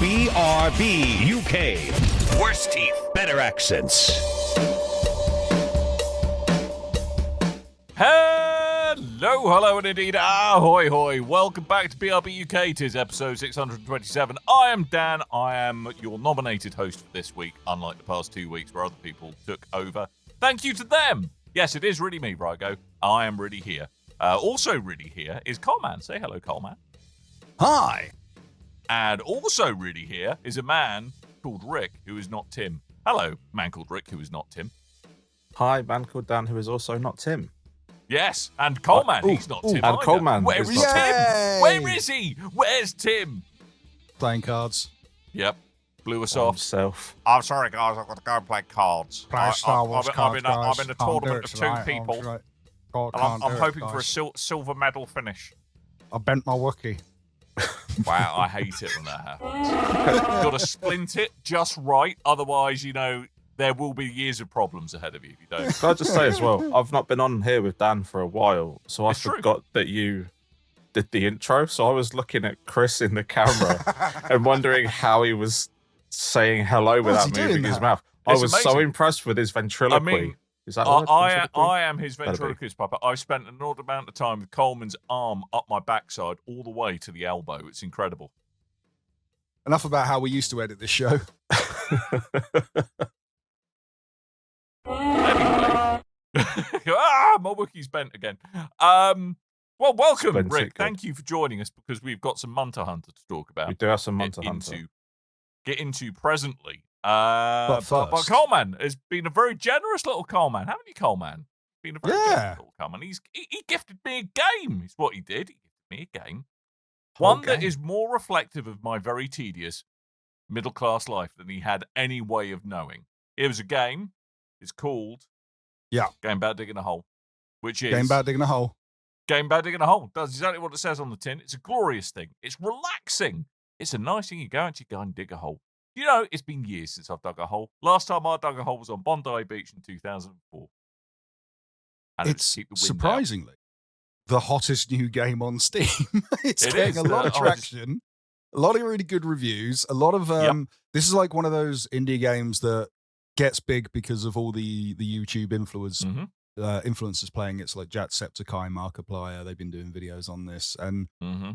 BRB UK. Worse teeth, better accents. Hello, and indeed, ahoy, hoy. Welcome back to BRB UK. 'Tis episode 627. I am Dan. I am your nominated host for this week, unlike the past 2 weeks where other people took over. Thank you to them. Yes, it is really me, Rygo. I am really here. Also really here is Coleman. Say hello, Coleman. Hi. And also really here is a man called Rick, who is not Tim. Hello, man called Rick, who is not Tim. Hi, man called Dan, who is also not Tim. Yes, and Coleman, he's not Tim and either. Coleman Where is is not Tim? Where is he? Where's Tim? Playing cards. Yep, blew us off. Himself. I'm sorry, guys, I've got to go and play cards. Play Star Wars cards, I'm in a tournament of two people, and I'm hoping for a silver medal finish. I bent my Wookiee. Wow, I hate it when that happens. You've got to splint it just right, otherwise, there will be years of problems ahead of you if you don't. Can I just say as well, I've not been on here with Dan for a while, so I It's true. forgot that you did the intro. So I was looking at Chris in the camera and wondering how he was saying hello without moving his mouth. I was so amazing. impressed with his ventriloquy. I mean, Is that the word? Ventriloquy? I am his ventriloquist puppet. I've spent an odd amount of time with Coleman's arm up my backside all the way to the elbow. It's incredible. Enough about how we used to edit this show. Anyway. My Wookiee's bent again. Well, welcome, Bent Rick. it, good. Thank you for joining us because we've got some Munter Hunter to talk about. We do have some Munter Hunter. Get into presently. But But first. Coleman has been a very generous little Coleman, haven't you, Coleman? Been a very generous little Coleman. He gifted me a game, is what he did. He gifted me a game. One that is more reflective of my very tedious middle-class life than he had any way of knowing. It was a game. It's called Game About Digging a Hole, which is... Game about digging a hole. Game About Digging a Hole. Does exactly what it says on the tin. It's a glorious thing. It's relaxing. It's a nice thing. You go and dig a hole. You know, it's been years since I've dug a hole. Last time I dug a hole was on Bondi Beach in 2004. And It's keep the wind surprisingly the hottest new game on Steam. It's It getting is. a lot of I traction, a lot of really good reviews, a lot of this is like one of those indie games that gets big because of all the YouTube Mm-hmm. influencers playing. It's like Jacksepticeye, Markiplier. They've been doing videos on this, and Mm-hmm.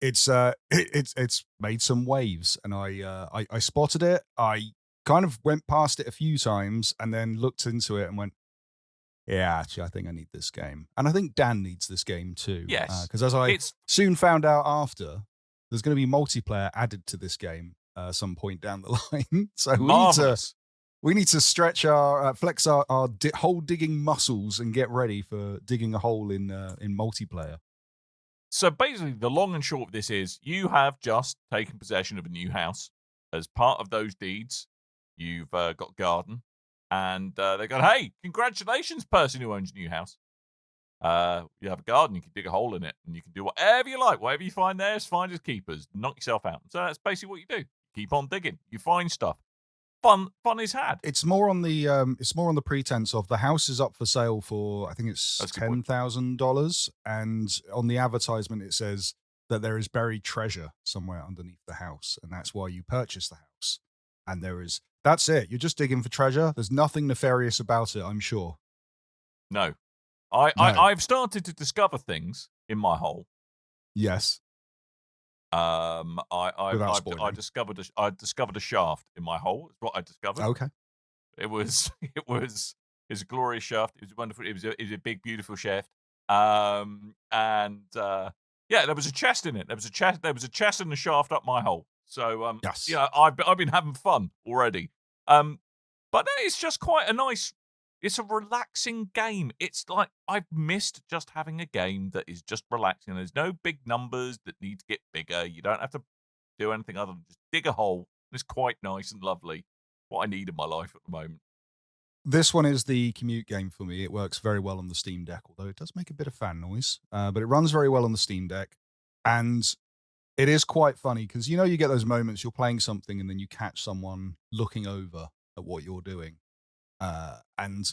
it's made some waves. And I spotted it. I kind of went past it a few times, and then looked into it and went, yeah, actually, I think I need this game. And I think Dan needs this game too. Yes. Because as I It's soon found out after, there's going to be multiplayer added to this game some point down the line. So marvelous. we need to stretch flex our hole digging muscles and get ready for digging a hole in multiplayer. So basically, the long and short of this is you have just taken possession of a new house. As part of those deeds, you've got a garden. And they're going, hey, congratulations, person who owns a new house. You have a garden, you can dig a hole in it, and you can do whatever you like. Whatever you find there is finders keepers. Knock yourself out. So that's basically what you do. Keep on digging. You find stuff. Fun is had. It's more on the pretense of the house is up for sale for, I think it's $10,000, and on the advertisement it says that there is buried treasure somewhere underneath the house, and that's why you purchase the house. And that's it. You're just digging for treasure. There's nothing nefarious about it, I'm sure. No. I've started to discover things in my hole. Yes. I discovered a shaft in my hole. Is what I discovered. Okay. It was a glorious shaft. It was wonderful. It was a big, beautiful shaft. There was a chest in it. There was a chest in the shaft up my hole. So yes. I've been having fun already. But it's just quite a nice. It's a relaxing game. It's like I've missed just having a game that is just relaxing. There's no big numbers that need to get bigger. You don't have to do anything other than just dig a hole. It's quite nice and lovely. What I need in my life at the moment. This one is the commute game for me. It works very well on the Steam Deck, although it does make a bit of fan noise. But it runs very well on the Steam Deck. And it is quite funny because, you get those moments you're playing something and then you catch someone looking over at what you're doing. And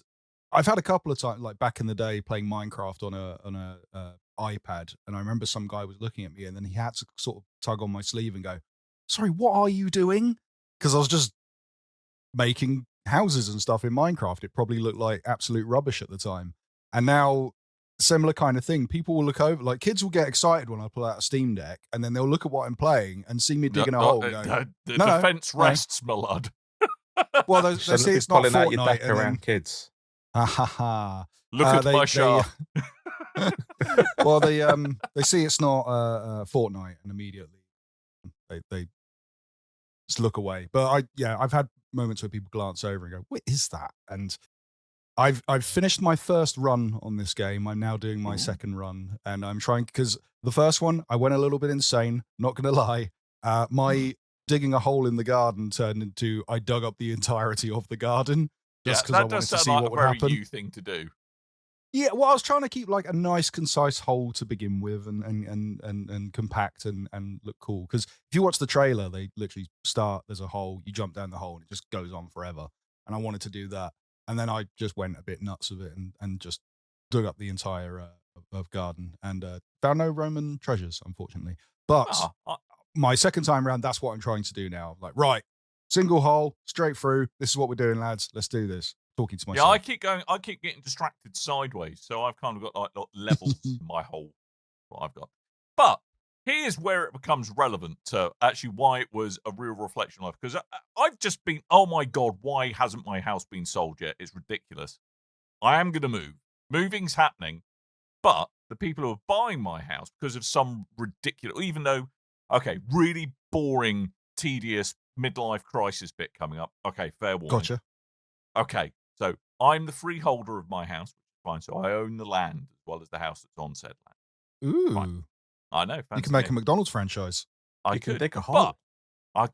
I've had a couple of times, like back in the day, playing Minecraft on a iPad, and I remember some guy was looking at me, and then he had to sort of tug on my sleeve and go, sorry, what are you doing? Because I was just making houses and stuff in Minecraft. It probably looked like absolute rubbish at the time. And now, similar kind of thing. People will look over, like kids will get excited when I pull out a Steam Deck, and then they'll look at what I'm playing and see me digging a hole. And go, the defense rests, my lord. Well, they see it's not pulling out your Fortnite. deck And around then, kids. ha ha ha. Look at my shaft. Well, they see it's not Fortnite, and immediately they just look away. But I've had moments where people glance over and go, "What is that?" And I've finished my first run on this game. I'm now doing my second run, and I'm trying, because the first one I went a little bit insane. Not gonna lie, my digging a hole in the garden turned into I dug up the entirety of the garden just because I wanted to see what would happen. That does sound like a very you thing to do. Yeah, well, I was trying to keep like a nice, concise hole to begin with, and compact and look cool. Because if you watch the trailer, they literally start. There's a hole, you jump down the hole, and it just goes on forever. And I wanted to do that, and then I just went a bit nuts with it and just dug up the entire of garden and found no Roman treasures, unfortunately. But my second time around, that's what I'm trying to do now. Like, right, single hole, straight through. This is what we're doing, lads. Let's do this. Talking to myself. Yeah, I keep getting distracted sideways, so I've kind of got like levels in my hole. What I've got, but here's where it becomes relevant to actually why it was a real reflection of life. Because I've just been, oh my god, why hasn't my house been sold yet? It's ridiculous. I am going to move. Moving's happening, but the people who are buying my house because of some ridiculous, even though, okay, really boring, tedious midlife crisis bit coming up. Okay, fair warning. Gotcha. Okay. So I'm the freeholder of my house, which is fine. So I own the land as well as the house that's on said land. Ooh. Fine. I know. You can make a McDonald's franchise. I could dig a hole. But I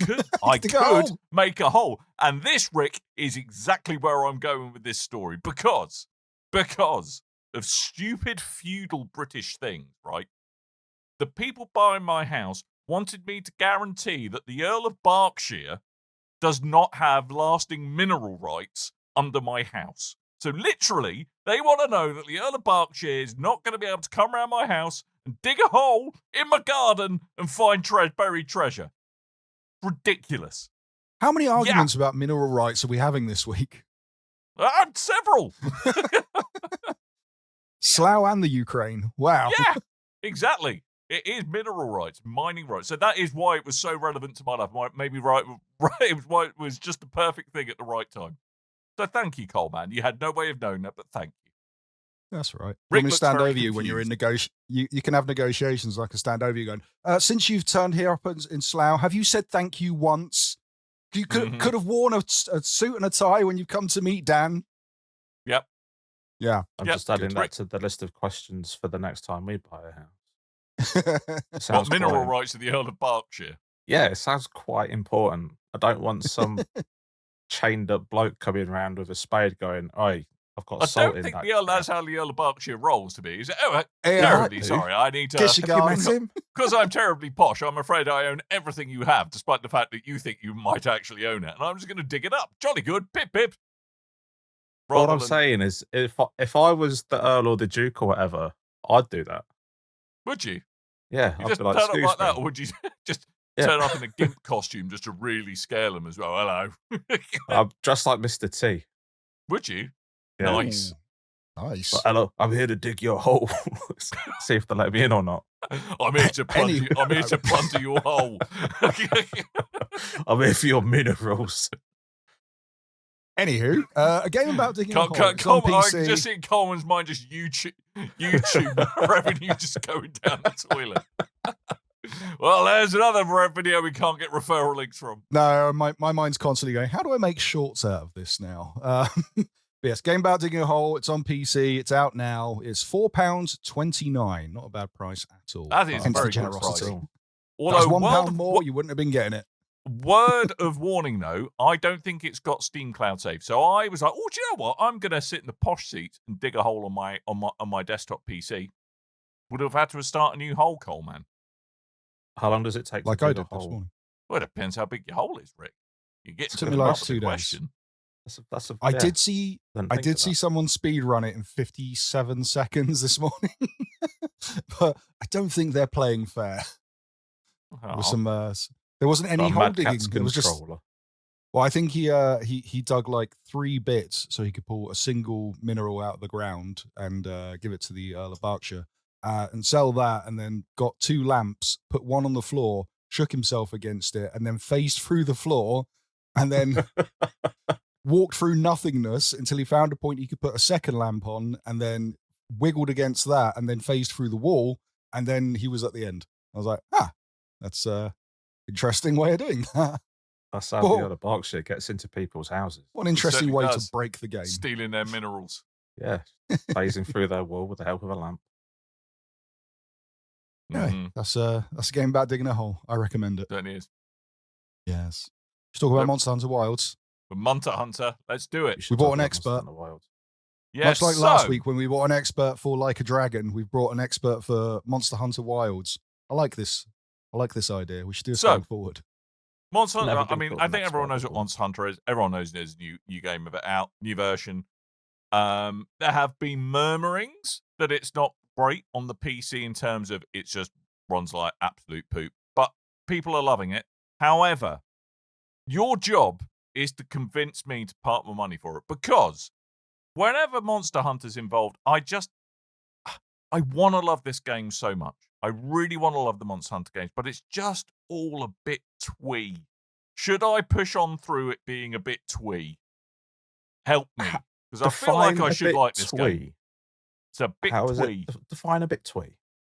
could make a hole. And this, Rick, is exactly where I'm going with this story. Because of stupid feudal British things, right? The people buying my house wanted me to guarantee that the Earl of Berkshire does not have lasting mineral rights under my house. So literally, they want to know that the Earl of Berkshire is not going to be able to come around my house and dig a hole in my garden and find buried treasure. Ridiculous. How many arguments about mineral rights are we having this week? Several. Slough and the Ukraine. Wow. Yeah, exactly. It is mineral rights, mining rights. So that is why it was so relevant to my life. Maybe right. It was why it was just the perfect thing at the right time. So thank you, Coleman. You had no way of knowing that, but thank you. That's right. Rick Let me stand over you confused. when you're in you can have negotiations. I can stand over you going, since you've turned here up in Slough, have you said thank you once? You could have worn a suit and a tie when you've come to meet Dan. Yep. Yeah. I'm just adding that Rick. to the list of questions for the next time we buy a house. What mineral rights of the Earl of Berkshire? Yeah, it sounds quite important. I don't want some chained up bloke coming around with a spade going, "Oi, I've got salt in that." I don't think that's how the Earl of Berkshire rolls to be. Is it? Oh, hey, terribly sorry. I need to. Him. Because I'm terribly posh, I'm afraid I own everything you have, despite the fact that you think you might actually own it. And I'm just going to dig it up. Jolly good. Pip, pip. What I'm saying is, if I was the Earl or the Duke or whatever, I'd do that. Would you? Yeah. You just turn up like that, or would you just turn up in a gimp costume just to really scale them as well? Hello. I'm dressed like Mr. T. Would you? Yeah. Nice. Nice. But, hello, I'm here to dig your hole. See if they let me in or not. I'm here to plunder your hole. I'm here for your minerals. Anywho, a game about digging a hole. It's on I PC. can just see in Coleman's mind just YouTube revenue just going down the toilet. Well, there's another video we can't get referral links from. No, my mind's constantly going, how do I make shorts out of this now? But yes, game about digging a hole. It's on PC. It's out now. It's £4.29. Not a bad price at all. That is Hence very the generosity. good price. Although £1 more, you wouldn't have been getting it. Word of warning, though, I don't think it's got Steam Cloud Save. So I was like, oh, do you know what? I'm going to sit in the posh seat and dig a hole on my desktop PC. Would have had to start a new hole, Coleman. How long does it take? Like to I dig did a this hole? morning. Well, it depends how big your hole is, Rick. You get to took the me like nub of 2 the days. question. I did see someone speed run it in 57 seconds this morning, but I don't think they're playing fair. There There wasn't any Got a hole Mad digging. Catz It was just. controller. Well, I think he dug like 3 bits so he could pull a single mineral out of the ground and give it to the Earl of Berkshire and sell that, and then got 2 lamps, put one on the floor, shook himself against it, and then phased through the floor, and then walked through nothingness until he found a point he could put a second lamp on, and then wiggled against that, and then phased through the wall, and then he was at the end. I was like, that's interesting way of doing that. That's how the other Berkshire gets into people's houses. What an interesting way does. to break the game. Stealing their minerals. Yeah, phasing through their wall with the help of a lamp. Anyway, that's a game about digging a hole. I recommend it. Certainly is. Yes. Let's talk about Monster Hunter Wilds. But Monster Hunter, let's do it. We bought an expert. Yes, Much like last week when we bought an expert for Like a Dragon, we've brought an expert for Monster Hunter Wilds. I like this idea. We should do this going forward. Monster Hunter, I mean, I think everyone knows what Monster Hunter is. Everyone knows there's a new game of it out, new version. There have been murmurings that it's not great on the PC in terms of it just runs like absolute poop. But people are loving it. However, your job is to convince me to part my money for it. Because whenever Monster Hunter's involved, I want to love this game so much. I really want to love the Monster Hunter games, but it's just all a bit twee. Should I push on through it being a bit twee? Help me. Because I feel like I should like this game. It's a bit twee. Define a bit twee.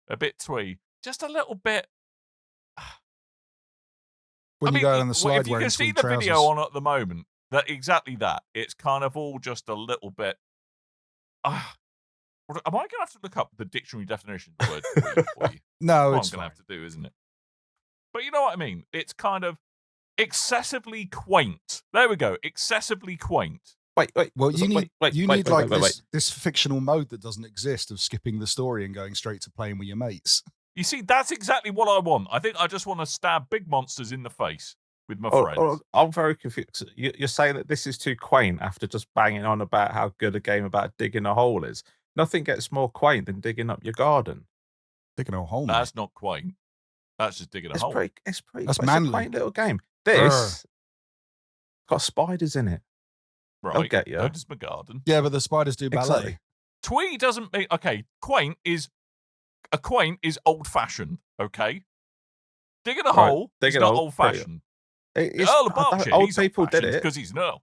A bit twee. Just a little bit. When you go on the slide, if you can see the video on at the moment, exactly that. It's kind of all just a little bit. Am I going to have to look up the dictionary definition of the word twee for you? No, it's going to have to do, isn't it? But you know what I mean? It's kind of excessively quaint. There we go. Excessively quaint. Wait. Well, you need this fictional mode that doesn't exist of skipping the story and going straight to playing with your mates. You see, that's exactly what I want. I think I just want to stab big monsters in the face with my friends. I'm very confused. You're saying that this is too quaint after just banging on about how good a game about digging a hole is. Nothing gets more quaint than digging up your garden. Digging a hole. That's not quaint. That's just digging a hole. It's that's manly. It's a quaint little game. This got spiders in it. Right. They'll get you. So does my garden. Yeah, but the spiders do ballet. Exactly. Twee doesn't mean quaint is old fashioned. Okay, digging a hole is not old fashioned. Earl of Berkshire, old people did it because he's an earl.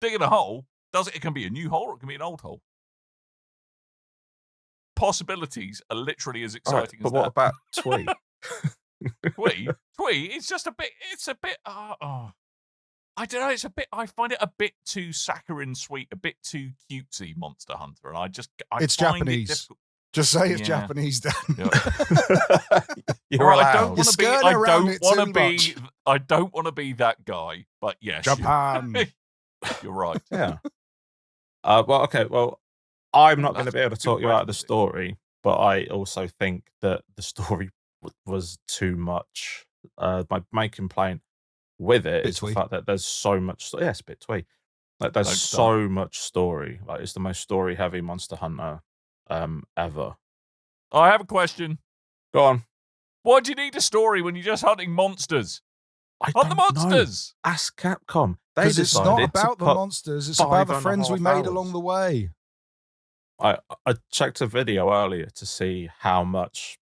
Digging a hole it can be a new hole or it can be an old hole. Possibilities are literally as exciting as that. But what about twee? Twee, it's just a bit. It's a bit. I don't know. It's a bit. I find it a bit too saccharine sweet, a bit too cutesy, Monster Hunter, and it's find Japanese. It difficult. Just say it's Japanese, Dan. You're allowed. I don't want to be that guy, but yes, Japan. You're right. Yeah. Well, I'm not going to be able to talk you out of the story, but I also think that the story was too much. My main complaint with it is the fact that there's so much. Yes, Bit Twee. Like there's so much story. Like it's the most story-heavy Monster Hunter ever. I have a question. Go on. Why do you need a story when you're just hunting monsters? Hunt the monsters. Know. Ask Capcom. Because it's not about the monsters. It's about the friends we made along the way. I checked a video earlier to see how much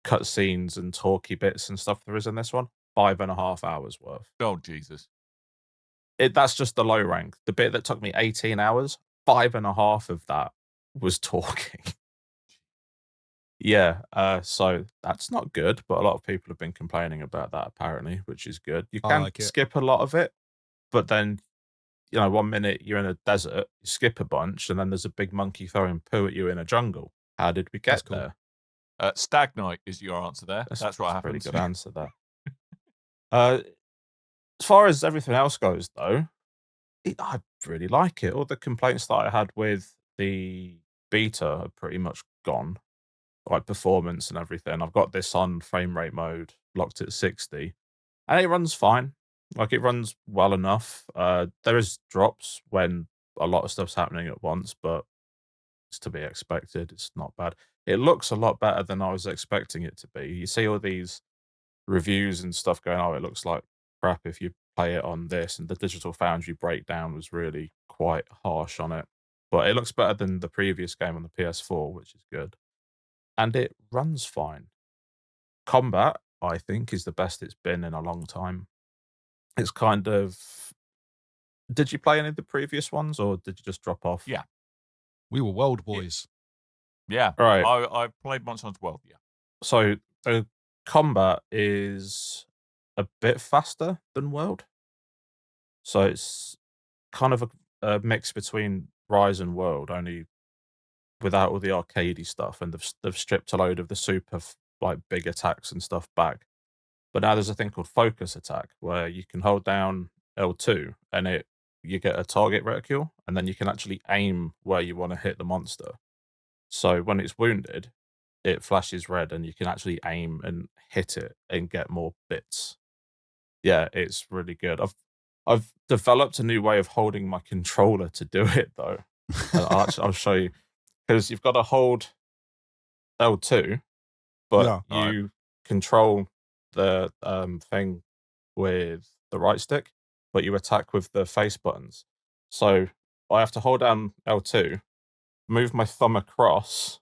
cutscenes and talky bits and stuff there is in this one. 5.5 hours worth. Oh, Jesus. That's just the low rank. The bit that took me 18 hours, 5.5 of that was talking. Yeah, so that's not good, but a lot of people have been complaining about that apparently, which is good. You can skip a lot of it, but then, 1 minute you're in a desert, you skip a bunch, and then there's a big monkey throwing poo at you in a jungle. How did we get there? Stag Night is your answer there. That's what happens. Pretty good answer there. As far as everything else goes, though, I really like it. All the complaints that I had with the beta are pretty much gone, like performance and everything. I've got this on frame rate mode, locked at 60, and it runs fine. Like, it runs well enough. There is drops when a lot of stuff's happening at once, but it's to be expected. It's not bad. It looks a lot better than I was expecting it to be. You see all these reviews and stuff going, oh, it looks like crap if you play it on this, and the Digital Foundry breakdown was really quite harsh on it. But it looks better than the previous game on the PS4, which is good. And it runs fine. Combat, I think, is the best it's been in a long time. It's kind of... Did you play any of the previous ones, or did you just drop off? Yeah. We were world boys. Yeah. Right. I played Monster Hunter World, yeah. So the combat is a bit faster than World. So it's kind of a mix between Rise and World, only without all the arcadey stuff, and they've stripped a load of the super like big attacks and stuff back. But now there's a thing called focus attack, where you can hold down L2 and you get a target reticule, and then you can actually aim where you want to hit the monster. So when it's wounded, it flashes red, and you can actually aim and hit it and get more bits. Yeah, it's really good. I've developed a new way of holding my controller to do it though. I'll show you, because you've got to hold L2, but you control the thing with the right stick, but you attack with the face buttons. So I have to hold down L2, move my thumb across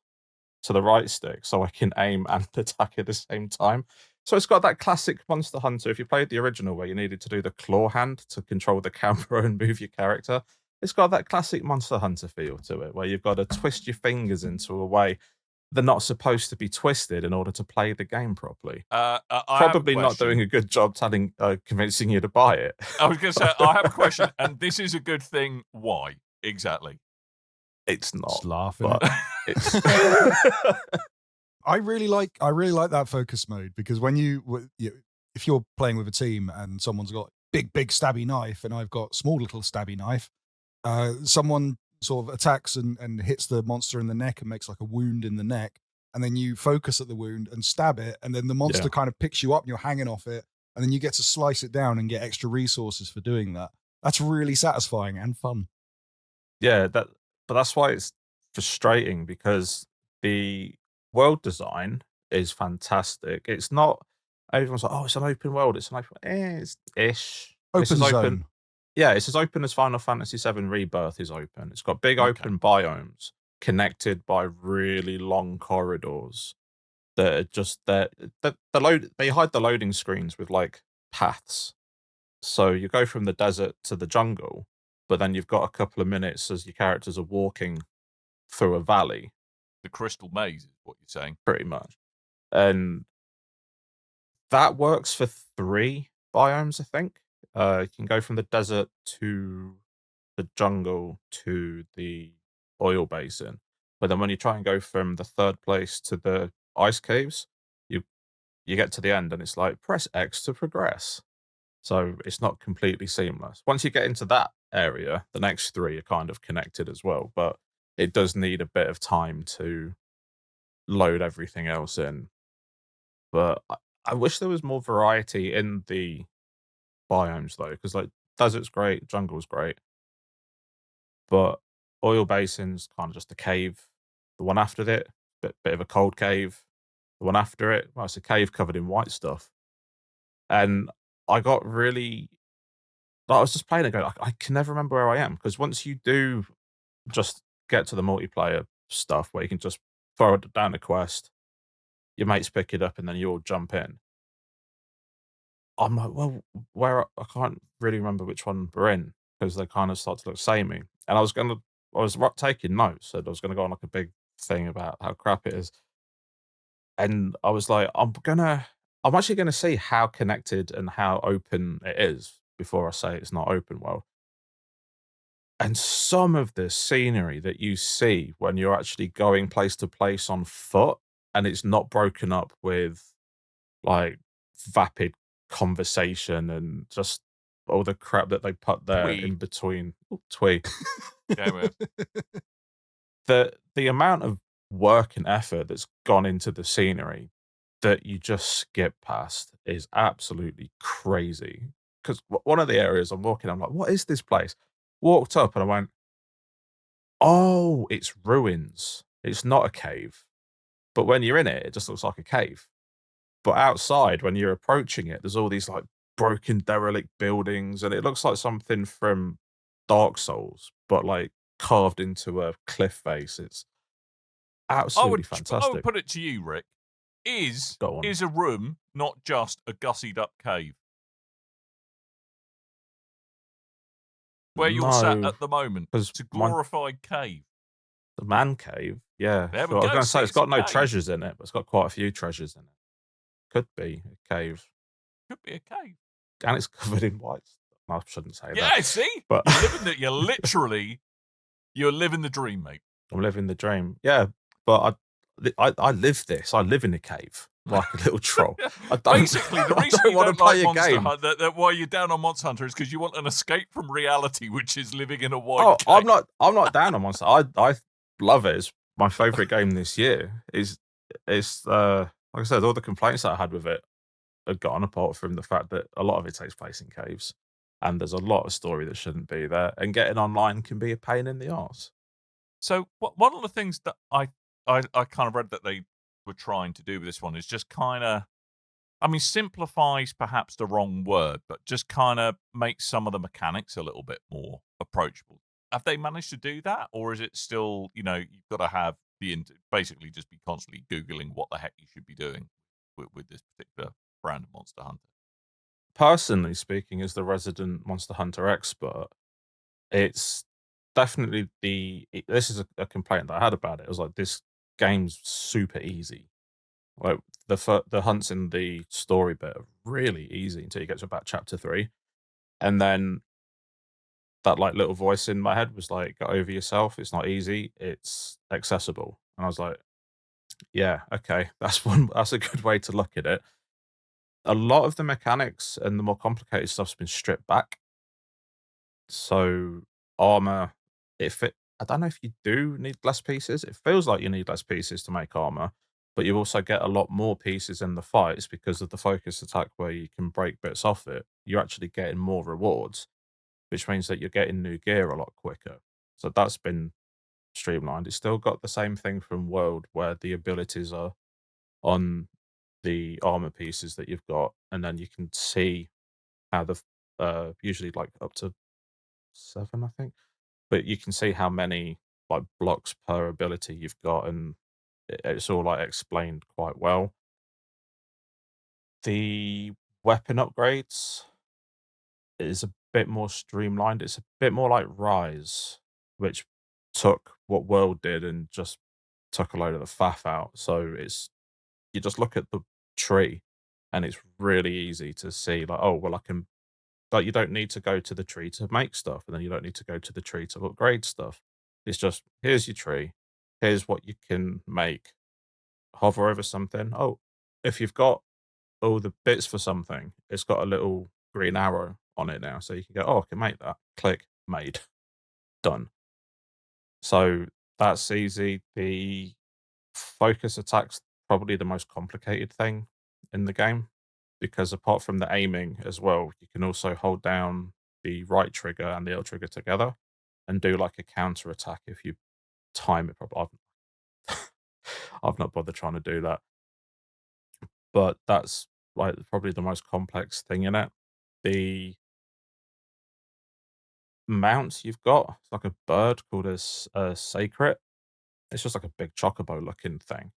to the right stick so I can aim and attack at the same time. So it's got that classic Monster Hunter. If you played the original where you needed to do the claw hand to control the camera and move your character, it's got that classic Monster Hunter feel to it, where you've got to twist your fingers into a way they're not supposed to be twisted in order to play the game properly. Probably not doing a good job convincing you to buy it. I was going to say, I have a question, and this is a good thing. Why exactly? It's not. Just laughing. But it's I really like that focus mode, because when if you're playing with a team and someone's got big stabby knife and I've got small little stabby knife, someone sort of attacks and hits the monster in the neck and makes like a wound in the neck, and then you focus at the wound and stab it, and then the monster kind of picks you up and you're hanging off it, and then you get to slice it down and get extra resources for doing that. That's really satisfying and fun. Yeah, but that's why it's frustrating, because the world design is fantastic. It's not... Everyone's like, oh, it's an open world. It's an open... it's ish. Open zone. Yeah, it's as open as Final Fantasy VII Rebirth is open. It's got big open biomes connected by really long corridors that are just there. They hide the loading screens with like paths. So you go from the desert to the jungle, but then you've got a couple of minutes as your characters are walking through a valley. The Crystal Maze is what you're saying. Pretty much. And that works for 3 biomes, I think. You can go from the desert to the jungle to the oil basin. But then when you try and go from the 3rd place to the ice caves, you get to the end and it's like, press X to progress. So it's not completely seamless. Once you get into that area, the next 3 are kind of connected as well. But it does need a bit of time to load everything else in. But I wish there was more variety in the biomes though, because like desert's great, jungle's great, but oil basin's kind of just a cave. The one after it, bit of a cold cave. The one after it, well, it's a cave covered in white stuff. And I got really... I was just playing it going, I can never remember where I am, because once you do just get to the multiplayer stuff where you can just throw it down a quest, your mates pick it up, and then you all jump in. I'm like, well, where... I can't really remember which one we're in, because they kind of start to look samey. And I was taking notes, and I was going to go on like a big thing about how crap it is. And I was like, I'm actually going to see how connected and how open it is before I say it's not open world. And some of the scenery that you see when you're actually going place to place on foot, and it's not broken up with like vapid conversation and just all the crap that they put there in between. Twee. Yeah, The amount of work and effort that's gone into the scenery that you just skip past is absolutely crazy. Because one of the areas I'm walking, I'm like, what is this place? Walked up and I went, oh, it's ruins. It's not a cave. But when you're in it, it just looks like a cave. But outside, when you're approaching it, there's all these like broken derelict buildings, and it looks like something from Dark Souls, but like carved into a cliff face. It's absolutely I fantastic. would put it to you, Rick. Go on. Is a room not just a gussied up cave? Where you're sat No, at the moment. 'cause It's a my- glorified cave. The man cave, yeah. There we Sure. I was go, going to say see, it's it's a got no cave. treasures in it, but it's got quite a few treasures in it. Could be a cave, Could be a cave. and it's covered in white stuff. I shouldn't say that. Yeah, see? But You're literally you're living the dream, mate. I'm living the dream. Yeah, but I live this. I live in a cave like a little troll. I don't, Basically, the I reason don't you want don't to play like a Monster game. Hunter, that why you're down on Monster Hunter is because you want an escape from reality, which is living in a white cave. I'm not down on Monster. I love it. It's my favorite game this year. It's like I said, all the complaints that I had with it are gone, apart from the fact that a lot of it takes place in caves, and there's a lot of story that shouldn't be there, and getting online can be a pain in the arse. So one of the things that I kind of read that they were trying to do with this one is just kind of, I mean, simplifies perhaps the wrong word, but just kind of makes some of the mechanics a little bit more approachable. Have they managed to do that, or is it still, you've got to have basically just be constantly Googling what the heck you should be doing with this particular brand of Monster Hunter? Personally speaking, as the resident Monster Hunter expert, it's definitely this is a complaint that I had about it. It was like, this game's super easy. Like the hunts in the story bit are really easy until you get to about chapter 3, and then that like little voice in my head was like, "Get over yourself. It's not easy. It's accessible." And I was like, "Yeah, okay, that's a good way to look at it." A lot of the mechanics and the more complicated stuff's been stripped back. So armor, I don't know if you do need less pieces. It feels like you need less pieces to make armor, but you also get a lot more pieces in the fights because of the focus attack where you can break bits off it. You're actually getting more rewards, which means that you're getting new gear a lot quicker. So that's been streamlined. It's still got the same thing from World, where the abilities are on the armor pieces that you've got, and then you can see how usually like up to 7, I think, but you can see how many like blocks per ability you've got, and it's all like explained quite well. The weapon upgrades is a bit more streamlined. It's a bit more like Rise, which took what World did and just took a load of the faff out. So you just look at the tree, and it's really easy to see like, oh well, I can. But you don't need to go to the tree to make stuff, and then you don't need to go to the tree to upgrade stuff. It's just, here's your tree, here's what you can make. Hover over something. Oh, if you've got all the bits for something, it's got a little green arrow on it now, so you can go, oh, I can make that. Click, made, done. So that's easy. The focus attack's probably the most complicated thing in the game, because apart from the aiming as well, you can also hold down the right trigger and the L trigger together and do like a counter attack if you time it properly. I've not bothered trying to do that, but that's like probably the most complex thing in it. The mount you've got, it's like a bird called a sacred. It's just like a big chocobo looking thing.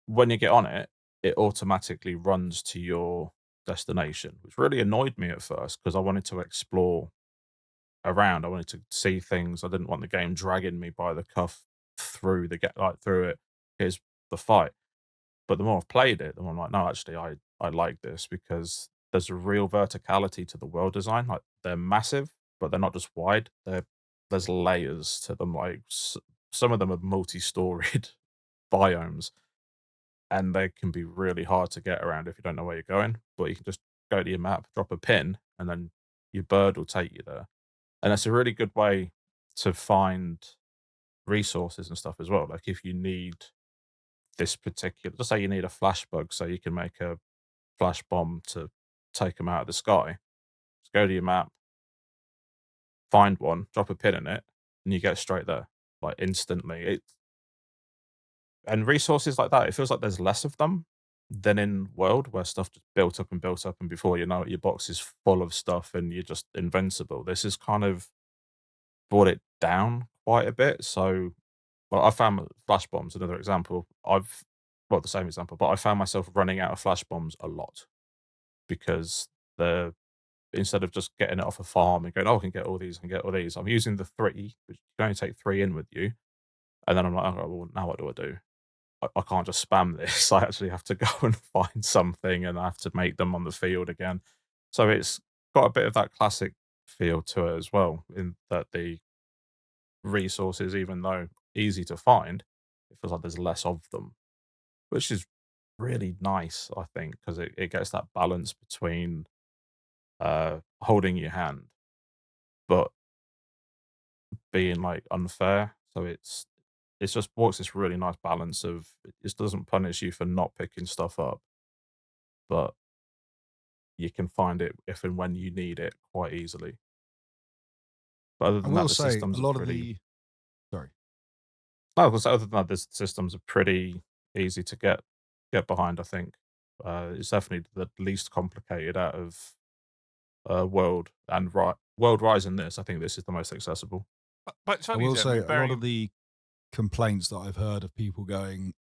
When you get on it, it automatically runs to your destination, which really annoyed me at first because I wanted to explore around. I wanted to see things. I didn't want the game dragging me by the cuff through through it. Here's the fight. But the more I've played it, the more I'm like, no, actually, I like this because there's a real verticality to the world design. Like, they're massive, but they're not just wide. There's layers to them. Like some of them are multi-storied biomes, and they can be really hard to get around if you don't know where you're going. But you can just go to your map, drop a pin, and then your bird will take you there. And that's a really good way to find resources and stuff as well. Like if you need this particular, just say you need a flash bug so you can make a flash bomb to take them out of the sky. Just go to your map, find one, drop a pin in it, and you get straight there, like instantly. And resources like that, it feels like there's less of them than in World, where stuff just built up, and before you know it, your box is full of stuff and you're just invincible. This has kind of brought it down quite a bit. So, well, I found flash bombs, another example. Well, the same example, but I found myself running out of flash bombs a lot because the instead of just getting it off a farm and going, oh, I can get all these, I'm using the 3, which you can only take 3 in with you. And then I'm like, oh, well, now what do I do? I can't just spam this. I actually have to go and find something and I have to make them on the field again. So it's got a bit of that classic feel to it as well, in that the resources, even though easy to find, it feels like there's less of them, which is really nice, I think, because it gets that balance between holding your hand, but being like unfair. So it's just works this really nice balance of it just doesn't punish you for not picking stuff up, but you can find it if and when you need it quite easily. But other I than that, will the say a systems are lot of pretty. sorry. No, because other than that, the systems are pretty easy to get behind. I think it's definitely the least complicated out of World and World Rise in this. I think this is the most accessible. But it's I only will I say mean, a lot of the complaints that I've heard of people going,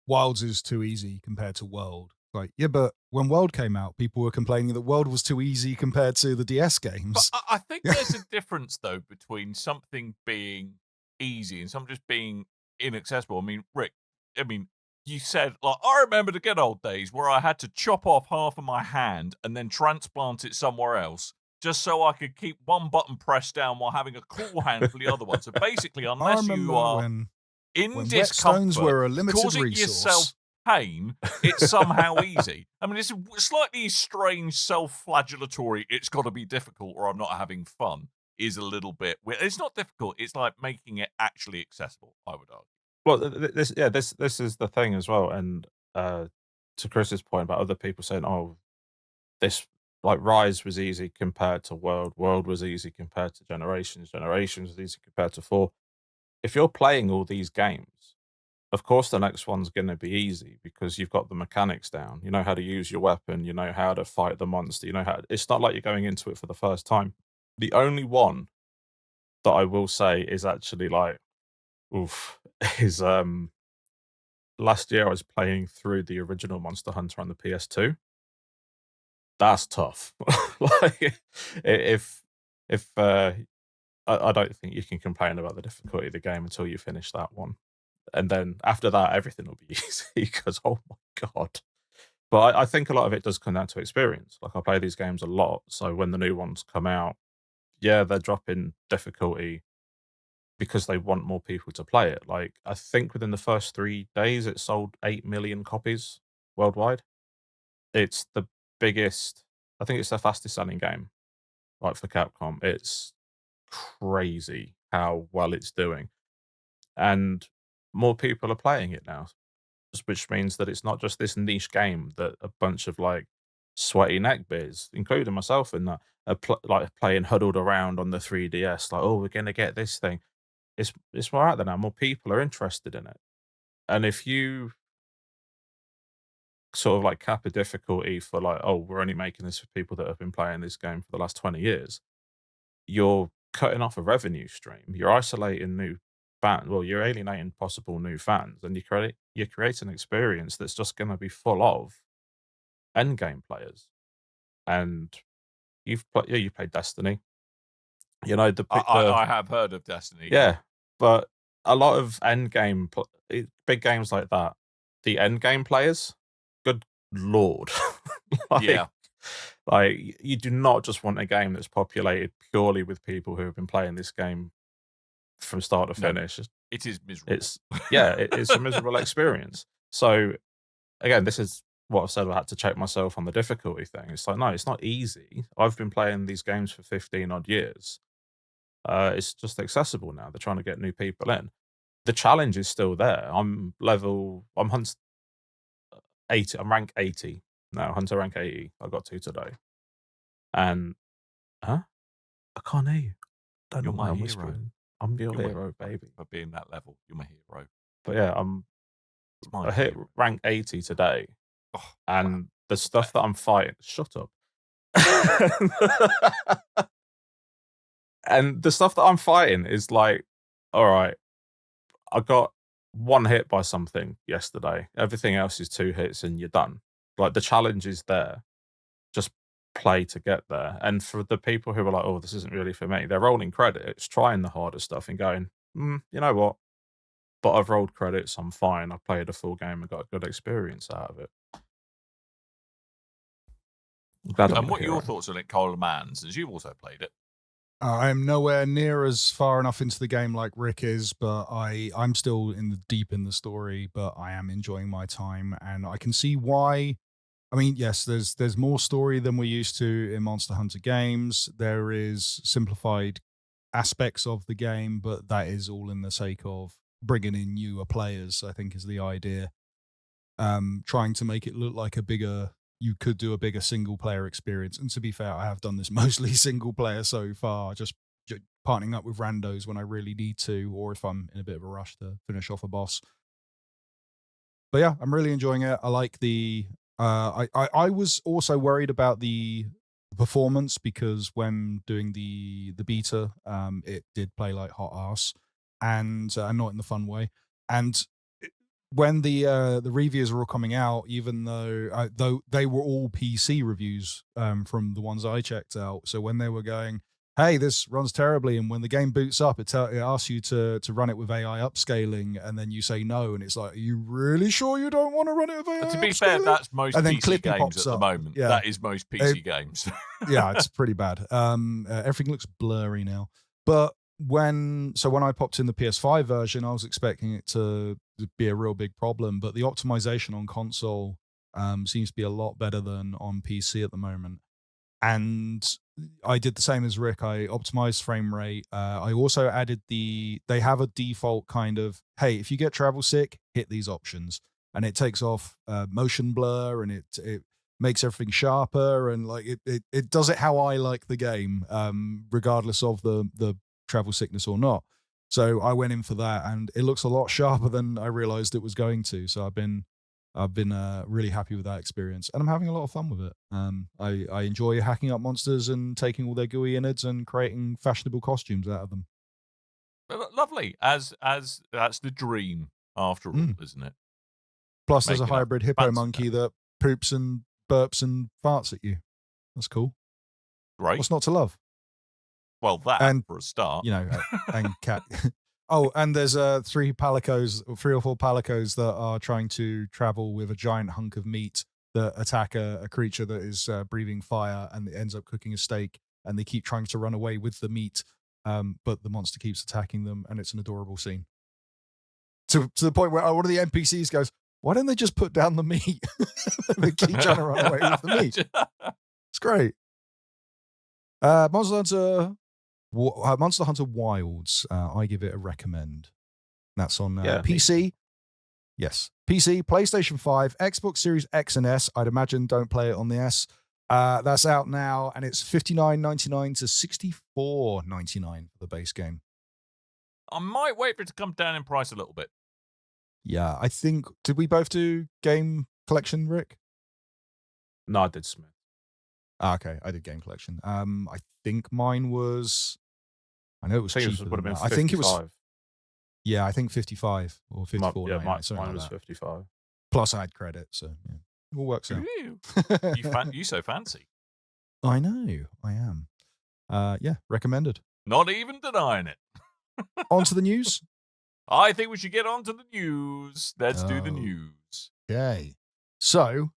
Wilds is too easy compared to World. Like, yeah, but when World came out, people were complaining that World was too easy compared to the DS But games. I think there's a difference, though, between something being easy and something just being inaccessible. I mean, Rick, you said, like, I remember the good old days where I had to chop off half of my hand and then transplant it somewhere else just so I could keep one button pressed down while having a cool hand for the other one. So basically, I unless you remember are when in whetstones discomfort, were a limited causing resource. yourself pain, it's somehow easy. I mean, it's a slightly strange, self-flagellatory, it's got to be difficult or I'm not having fun, is a little bit weird. It's not difficult, it's like making it actually accessible, I would argue. Well, this is the thing as well, and to Chris's point about other people saying, "Oh, this like Rise was easy compared to World, World was easy compared to Generations, Generations was easy compared to 4." If you're playing all these games, of course the next one's going to be easy because you've got the mechanics down. You know how to use your weapon. You know how to fight the monster. You know how. It's not like you're going into it for the first time. The only one that I will say is actually like, oof, is last year I was playing through the original Monster Hunter on the PS2. That's tough. Like, if I don't think you can complain about the difficulty of the game until you finish that one, and then after that, everything will be easy because oh my god. But I think a lot of it does come down to experience. Like I play these games a lot, so when the new ones come out, yeah, they're dropping difficulty because they want more people to play it. Like I think within the first 3 days, it sold 8 million copies worldwide. It's the biggest. I think it's their fastest selling game, like for Capcom. It's crazy how well it's doing, and more people are playing it now, which means that it's not just this niche game that a bunch of like sweaty neckbeards, including myself in that, are like playing huddled around on the 3DS. Like, oh, we're gonna get this thing. It's more out there now. More people are interested in it, and if you sort of like cap a difficulty for like, oh, we're only making this for people that have been playing this game for the last 20 years, you're cutting off a revenue stream. You're isolating new fans. Well, you're alienating possible new fans, and you create an experience that's just going to be full of end game players. And you played Destiny. You know I have heard of Destiny. yeah, but a lot of end game big games like that, the end game players, good lord, like, Yeah. like you do not just want a game that's populated purely with people who have been playing this game from start to No. finish. It is miserable. It's a miserable experience. So again, this is what I've said. I had to check myself on the difficulty thing. It's like, no, it's not easy. I've been playing these games for 15 odd years. It's just accessible now. They're trying to get new people in. The challenge is still there. I'm Hunt 80. I'm rank 80 now. Hunter rank 80. I got 2 today. And huh? I can't hear you. Don't You're know my why I'm hero. whispering. I'm your You're my hero, baby. For being that level, you're my hero. But yeah, It's my I hit hero. rank 80 today. and the stuff that I'm fighting. Shut up. And the stuff that I'm fighting is like, all right, I got one hit by something yesterday. Everything else is 2 hits and you're done. Like the challenge is there. Just play to get there. And for the people who are like, oh, this isn't really for me, they're rolling credits, trying the harder stuff and going, you know what? But I've rolled credits, I'm fine. I played a full game and got a good experience out of it. I'm glad I'm And what are a hero. your thoughts on it, Coleman, since you've also played it? I'm nowhere near as far enough into the game like Rick is, but I'm still deep in the story, but I am enjoying my time, and I can see why. I mean, yes, there's more story than we're used to in Monster Hunter games. There is simplified aspects of the game, but that is all in the sake of bringing in newer players, I think is the idea. Trying to make it look like you could do a bigger single player experience. And to be fair, I have done this mostly single player so far, just partnering up with randos when I really need to, or if I'm in a bit of a rush to finish off a boss. But yeah, I'm really enjoying it. I like I was also worried about the performance because when doing the beta, it did play like hot ass, and not in the fun way. And when the reviews were all coming out, even though they were all PC reviews from the ones I checked out, so when they were going, hey, this runs terribly, and when the game boots up, it asks you to run it with AI upscaling, and then you say no, and it's like, are you really sure you don't want to run it with AI upscaling? To be fair, that's most And then PC Clippy games pops at the up. moment. Yeah. That is most PC games. Yeah, it's pretty bad. Everything looks blurry now. But when I popped in the PS5 version, I was expecting it to be a real big problem, but the optimization on console seems to be a lot better than on PC at the moment. And I did the same as Rick. I optimized frame rate. I also added they have a default kind of, hey, if you get travel sick, hit these options, and it takes off motion blur, and it makes everything sharper, and like it does it how I like the game, regardless of the travel sickness or not. So I went in for that, and it looks a lot sharper than I realized it was going to. So I've been really happy with that experience, and I'm having a lot of fun with it. I enjoy hacking up monsters and taking all their GUI innards and creating fashionable costumes out of them. Lovely, as that's the dream after all, isn't it? Plus, there's a Making up hybrid hippo fancy monkey that poops and burps and farts at you. That's cool. Right. What's not to love? Well, that And, for a start. You know, and cat. Oh, and there's 3 or 4 palicos that are trying to travel with a giant hunk of meat that attack a creature that is breathing fire, and it ends up cooking a steak, and they keep trying to run away with the meat, but the monster keeps attacking them, and it's an adorable scene. To the point where one of the NPCs goes, why don't they just put down the meat? They keep trying to run away with the meat. It's great. Monster Hunter Wilds, I give it a recommend. That's on PC. Yes, PC, PlayStation 5, Xbox Series X and S. I'd imagine don't play it on the S. That's out now, and it's $59.99 to $64.99 for the base game. I might wait for it to come down in price a little bit. Yeah, I think, did we both do game collection, Rick? No, I did Smith. Okay, I did game collection. I think mine was, I know it was cheaper would have been than that. 55. I think it was, yeah, I think 55 or 54. Yeah, mine like was that. 55. Plus I had credit, so yeah, it all works out. Ooh, you so fancy. I know, I am. Yeah, recommended. Not even denying it. On to the news. I think we should get on to the news. Let's do the Oh. news. Okay. So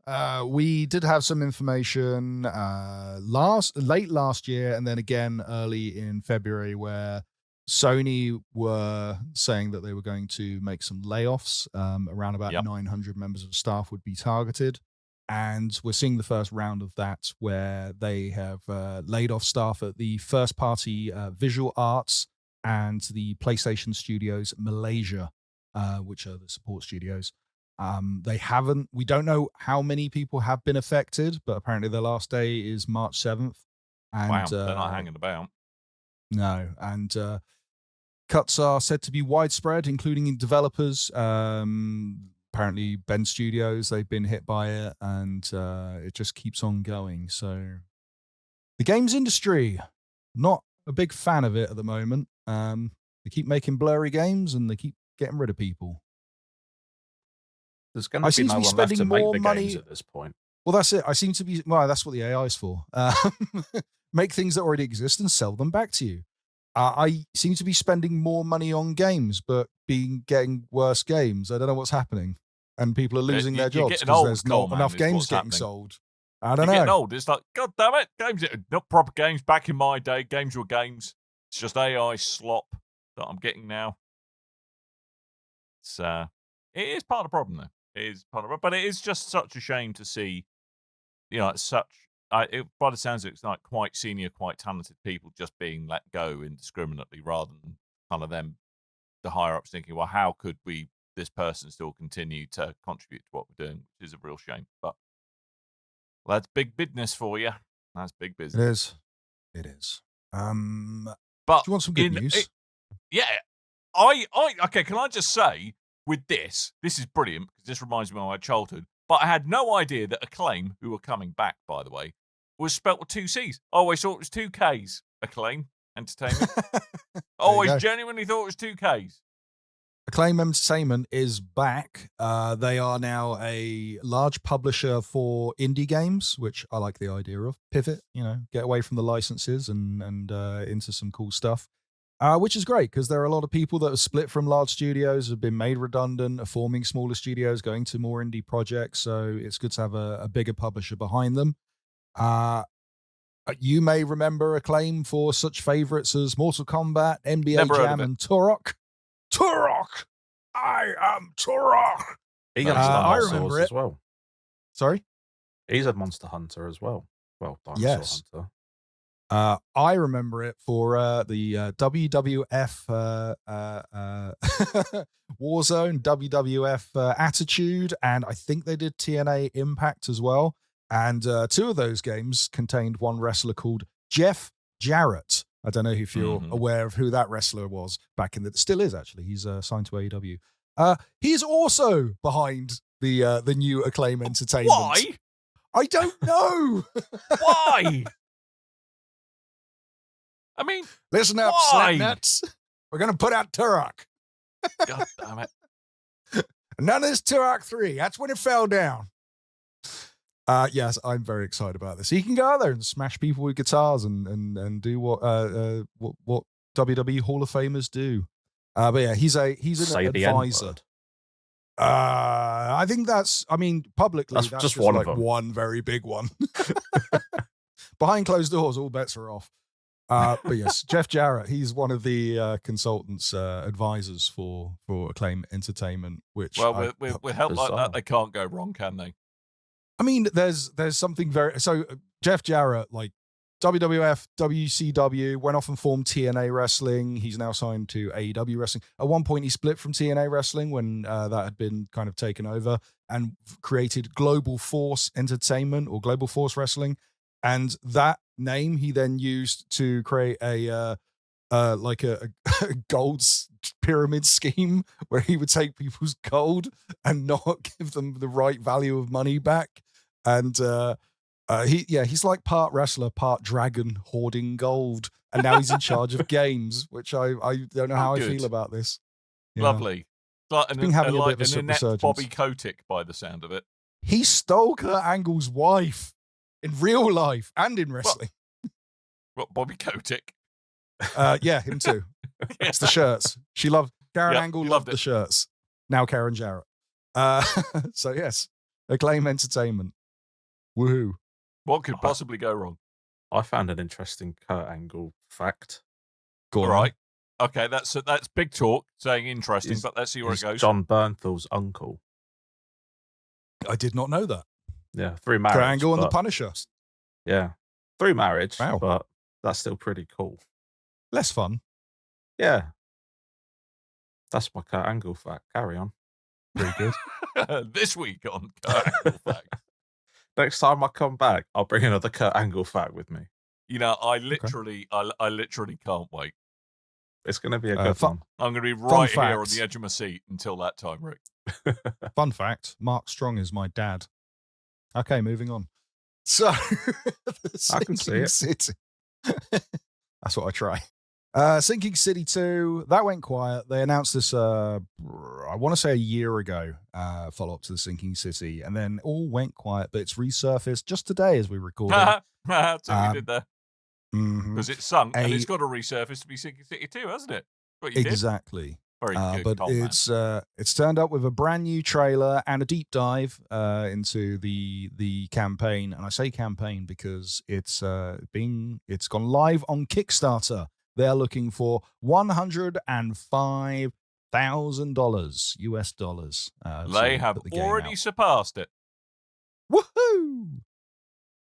we did have some information late last year, and then again early in February, where Sony were saying that they were going to make some layoffs. Around about 900 members of staff would be targeted. And we're seeing the first round of that, where they have laid off staff at the first party Visual Arts and the PlayStation Studios Malaysia, which are the support studios. We don't know how many people have been affected, but apparently the last day is March 7th. And, wow, they're not hanging about. No, and cuts are said to be widespread, including in developers. apparently Ben Studios, they've been hit by it, and it just keeps on going. So the games industry, not a big fan of it at the moment. They keep making blurry games and they keep getting rid of people. There's going to be no one left to make the games at this point. Well, that's it. I seem to be, well, that's what the AI is for. Make things that already exist and sell them back to you. I seem to be spending more money on games, but getting worse games. I don't know what's happening. And people are losing their jobs because there's not enough games getting sold. I don't know. Getting old. It's like, God damn it, games, not proper games. Back in my day, games were games. It's just AI slop that I'm getting now. It's it is part of the problem, though. It is part of it, but it is just such a shame to see. It's such. By the sounds of it, it's like quite senior, quite talented people just being let go indiscriminately, rather than kind of them, the higher ups thinking, well, how could this person still continue to contribute to what we're doing, which is a real shame. But that's big business for you. That's big business. It is. But do you want some good news? Okay, can I just say, with this is brilliant because this reminds me of my childhood. But I had no idea that Acclaim, who were coming back, by the way, was spelt with 2 C's. I always thought it was 2 K's. Acclaim Entertainment. Always genuinely thought it was 2 K's. Acclaim Entertainment is back. They are now a large publisher for indie games, which I like the idea of. Pivot, get away from the licenses and into some cool stuff. Which is great because there are a lot of people that have split from large studios, have been made redundant, are forming smaller studios, going to more indie projects. So it's good to have a bigger publisher behind them. You may remember Acclaim for such favorites as Mortal Kombat, NBA Jam, and Turok. Turok! I am Turok! I remember it as well. Sorry? He's a Monster Hunter as well. Well, Dinosaur Hunter. I remember it for the WWF Warzone, WWF Attitude, and I think they did TNA Impact as well. And 2 of those games contained one wrestler called Jeff Jarrett. I don't know if you're aware of who that wrestler was back in still is actually. He's signed to AEW. He's also behind the new Acclaim Entertainment. Why? I don't know. Why? I mean, listen up, slapnuts. We're going to put out Turok. God damn it. None of this Turok 3. That's when it fell down. Yes, I'm very excited about this. He can go out there and smash people with guitars and do what WWE Hall of Famers do. But yeah, he's an advisor. I think publicly that's just one like of them. One very big one. Behind closed doors, all bets are off. But yes, Jeff Jarrett, he's one of the consultants, advisors for Acclaim Entertainment, which with help like that, they can't go wrong, can they? I mean, there's something so Jeff Jarrett, like WWF, WCW, went off and formed TNA Wrestling. He's now signed to AEW Wrestling. At one point, he split from TNA Wrestling when that had been kind of taken over and created Global Force Entertainment or Global Force Wrestling. And that name he then used to create a gold pyramid scheme where he would take people's gold and not give them the right value of money back. And he's like part wrestler, part dragon, hoarding gold. And now he's in charge of games, which I don't know how I feel about this. Yeah. Lovely. Like been having a bit of a inept resurgence. Bobby Kotick by the sound of it. He stole Kurt Angle's wife in real life and in wrestling. What Bobby Kotick? Yeah, him too. It's the shirts. She loved Karen Angle loved the shirts. Now Karen Jarrett. So yes, Acclaim Entertainment. Woohoo! What could possibly go wrong? I found an interesting Kurt Angle fact. Go on. All right. Okay, that's big talk. Saying interesting, but let's see where it goes. John Bernthal's uncle. I did not know that. Yeah, through marriage. Kurt Angle and the Punisher. Yeah, through marriage. Wow. But that's still pretty cool. Less fun. Yeah. That's my Kurt Angle fact. Carry on. Very good. This week on Kurt Angle fact. Next time I come back, I'll bring another Kurt Angle fact with me. I literally can't wait. It's going to be a good one. I'm going to be right here on fact. the edge of my seat until that time, Rick. Fun fact, Mark Strong is my dad. Okay, moving on. So, I can see it. City. That's what I try. Sinking City 2, that went quiet. They announced this, I want to say a year ago, follow-up to the Sinking City, and then all went quiet, but it's resurfaced just today as we record it. That's what you did there. Mhm. Because it's sunk, and it's got to resurface to be Sinking City 2, hasn't it? What you Exactly. did. Very good, but Coleman. it's turned up with a brand new trailer and a deep dive into the campaign. And I say campaign because it's gone live on Kickstarter. They're looking for $105,000 US dollars. They have already surpassed it. Woohoo!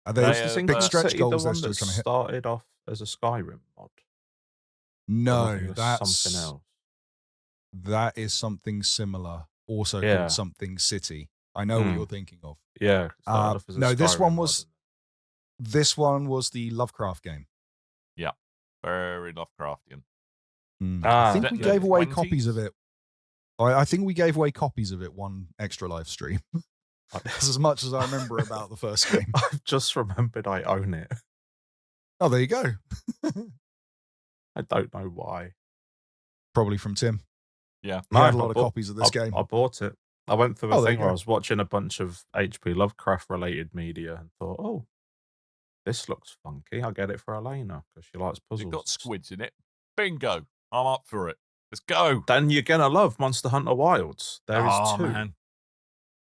Are they They have, big stretch City, goals the they're one still that trying to hit? started off as a Skyrim mod? No, It was that's something else. that is something similar. Also Yeah. called something City. I know what Hmm. you're thinking of. Yeah. it started off as a no, this Skyrim one mod, was- This one was the Lovecraft game. Very Lovecraftian. I think the- we the gave away 20s? copies of it. I think we gave away copies of it one extra live stream. That's as much as I remember about the first game. I've just remembered I own it. Oh, there you go. I don't know why. Probably from Tim. Yeah. He had a No, lot I of bought- copies of this game. I bought it. I went through Oh, a there thing you where go. I was watching a bunch of HP Lovecraft related media and thought, oh, this looks funky. I'll get it for Elena because she likes puzzles. It's got squids in it. Bingo. I'm up for it. Let's go. Then you're going to love Monster Hunter Wilds. There is two. Man.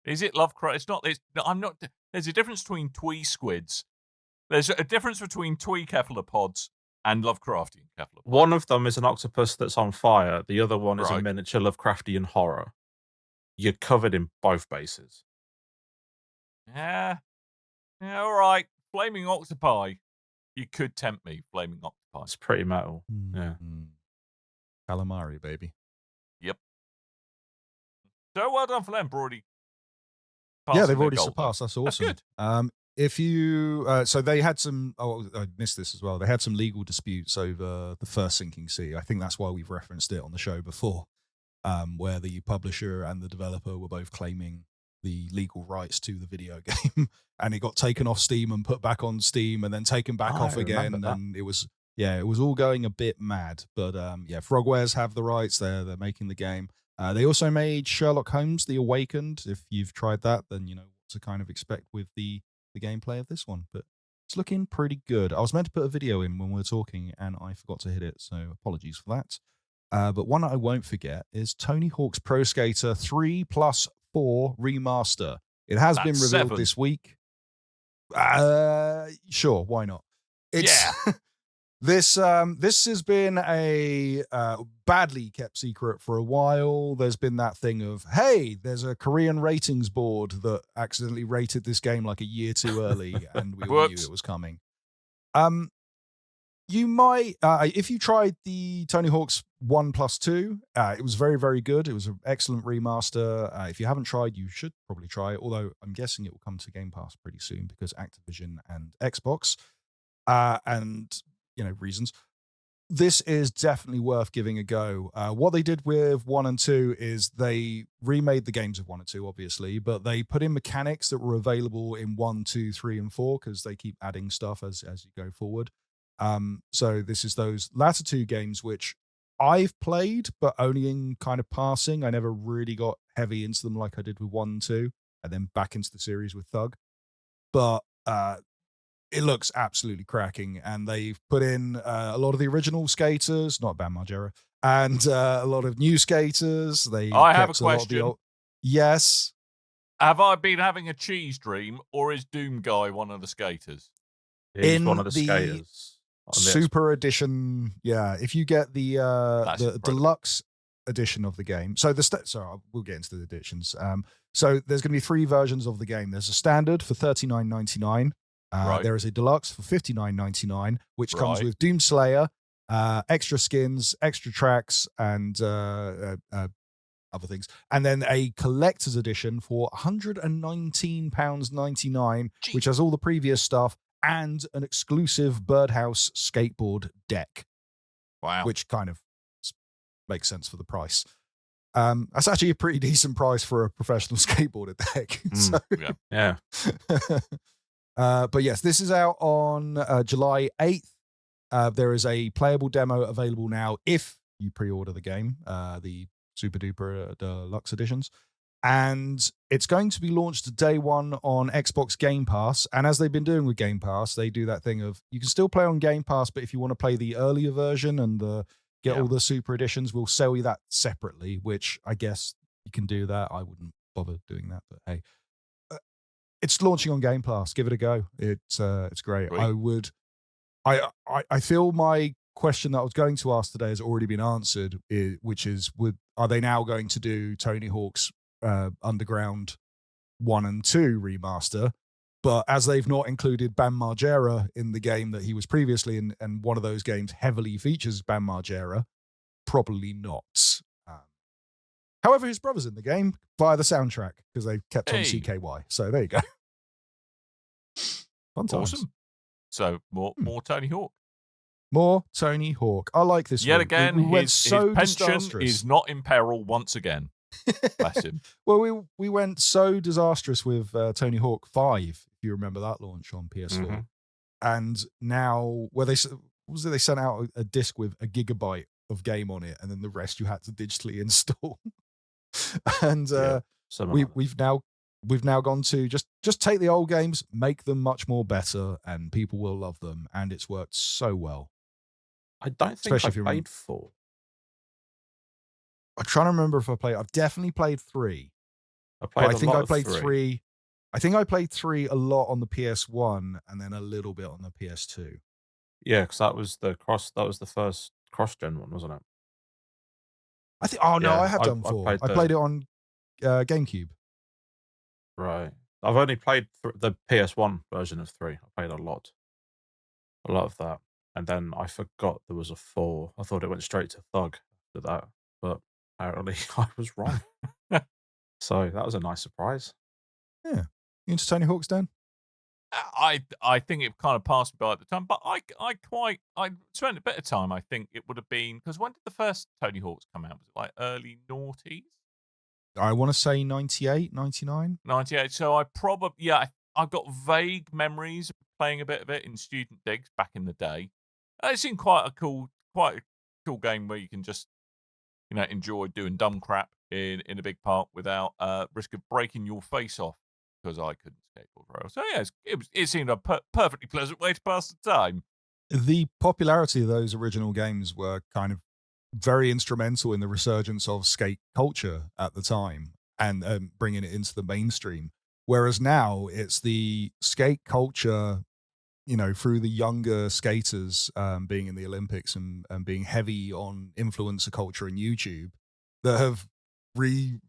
Is it Lovecraft? It's not. I'm not. There's a difference between twee squids. There's a difference between twee cephalopods and Lovecraftian cephalopods. One of them is an octopus that's on fire. The other one is a Right. miniature Lovecraftian horror. You're covered in both bases. Yeah. Yeah, all right. Flaming octopi. You could tempt me, flaming octopi. It's pretty metal. Yeah. Mhm. Calamari, baby. So well done for them, Brody. Yeah, they've already surpassed. That's That's awesome. good. If you, so they had some. Oh, I missed this as well. They had some legal disputes over the first Sinking Sea. I think that's why we've referenced it on the show before, where the publisher and the developer were both claiming the legal rights to the video game, and it got taken off Steam and put back on Steam, and then taken back off I again, remember that. and it was all going a bit mad. But Frogwares have the rights. They're making the game. They also made Sherlock Holmes: The Awakened. If you've tried that, then you know what to kind of expect with the gameplay of this one. But it's looking pretty good. I was meant to put a video in when we were talking, and I forgot to hit it, so apologies for that. But one that I won't forget is Tony Hawk's Pro Skater 3+4 Remaster. It has been That's revealed 7. this week. Sure, why not? It's This has been a badly kept secret for a while. There's been that thing of, hey, there's a Korean ratings board that accidentally rated this game like a year too early, and we all knew it was coming. You might, if you tried the Tony Hawk's 1+2, it was very, very good. It was an excellent remaster. If you haven't tried, you should probably try it, although I'm guessing it will come to Game Pass pretty soon because Activision and Xbox, and reasons. This is definitely worth giving a go. What they did with 1 and 2 is they remade the games of 1 and 2, obviously, but they put in mechanics that were available in 1, 2, 3, and 4 because they keep adding stuff as you go forward. So this is those latter 2 games which I've played, but only in kind of passing. I never really got heavy into them like I did with 1 and 2, and then back into the series with Thug. But it looks absolutely cracking, and they've put in a lot of the original skaters, not Bam Margera, and a lot of new skaters. I have a question. Yes. Have I been having a cheese dream, or is Doom Guy one of the skaters? He's In one of the the skaters. on the Super edition, yeah. If you get the incredible. deluxe edition of the game, so we'll get into the editions. So there's going to be 3 versions of the game. There's a standard for $39.99. Right. There is a deluxe for $59.99, which comes Right. with Doomslayer, extra skins, extra tracks, and other things. And then a collector's edition for £119.99, which has all the previous stuff and an exclusive Birdhouse skateboard deck, Wow. which kind of makes sense for the price. That's actually a pretty decent price for a professional skateboarder deck. So, Yeah. but yes, this is out on July 8th. There is a playable demo available now if you pre-order the game, the Super Duper Deluxe editions. And it's going to be launched day one on Xbox Game Pass. And as they've been doing with Game Pass, they do that thing of you can still play on Game Pass, but if you want to play the earlier version and get all the Super Editions, we'll sell you that separately, which I guess you can do that. I wouldn't bother doing that, but hey. It's launching on Game Pass. Give it a go. It's great. Great. I feel my question that I was going to ask today has already been answered, which is, are they now going to do Tony Hawk's Underground 1 and 2 remaster? But as they've not included Bam Margera in the game that he was previously in, and one of those games heavily features Bam Margera, probably not. However, his brother's in the game via the soundtrack because they kept on CKY. So there you go. Fun times. Awesome. So more Tony Hawk. More Tony Hawk. I like this. Yet one. again, we went his so pension disastrous. is not in peril once again. Bless him. Well, we went so disastrous with Tony Hawk 5, if you remember that launch on PS4. And now, they sent out a disc with a gigabyte of game on it, and then the rest you had to digitally install. And we've now gone to just take the old games, make them much more better, and people will love them. And it's worked so well. I don't think Especially I played 4. I'm trying to remember if I played. I've definitely played 3. I think I played 3. 3. I think I played 3 a lot on the PS1 and then a little bit on the PS2. Yeah, because that was the first cross-gen one, wasn't it? I think. Oh no, Yeah, I have done 4. I played it on GameCube. Right. I've only played the PS1 version of 3. I played a lot of that, and then I forgot there was a 4. I thought it went straight to Thug after that, but apparently I was wrong. So that was a nice surprise. Yeah. You into Tony Hawk's, Dan? I think it kind of passed me by at the time, but I spent a bit of time. I think it would have been because when did the first Tony Hawk's come out? Was it like early noughties? I want to say 98, 99. 98. So I've got vague memories of playing a bit of it in student digs back in the day. It seemed quite a cool game where you can just enjoy doing dumb crap in a big park without risk of breaking your face off. Because I couldn't skateboard very well. So yeah, it seemed a perfectly pleasant way to pass the time. The popularity of those original games were kind of very instrumental in the resurgence of skate culture at the time and bringing it into the mainstream. Whereas now it's the skate culture, through the younger skaters being in the Olympics and being heavy on influencer culture and YouTube that have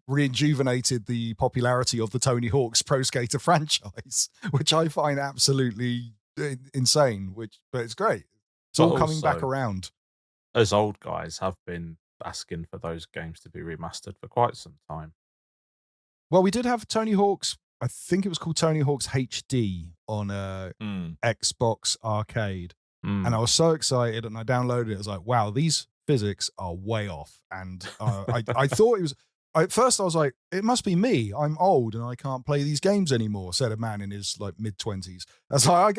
rejuvenated the popularity of the Tony Hawk's Pro Skater franchise, which I find absolutely insane. But it's great. It's all coming back around. As old guys have been asking for those games to be remastered for quite some time. Well, we did have Tony Hawk's. I think it was called Tony Hawk's HD on Xbox Arcade, and I was so excited, and I downloaded it. I was like, "Wow, these physics are way off." And I thought it was. At first, I was like, it must be me. I'm old and I can't play these games anymore, said a man in his mid-20s. I was like,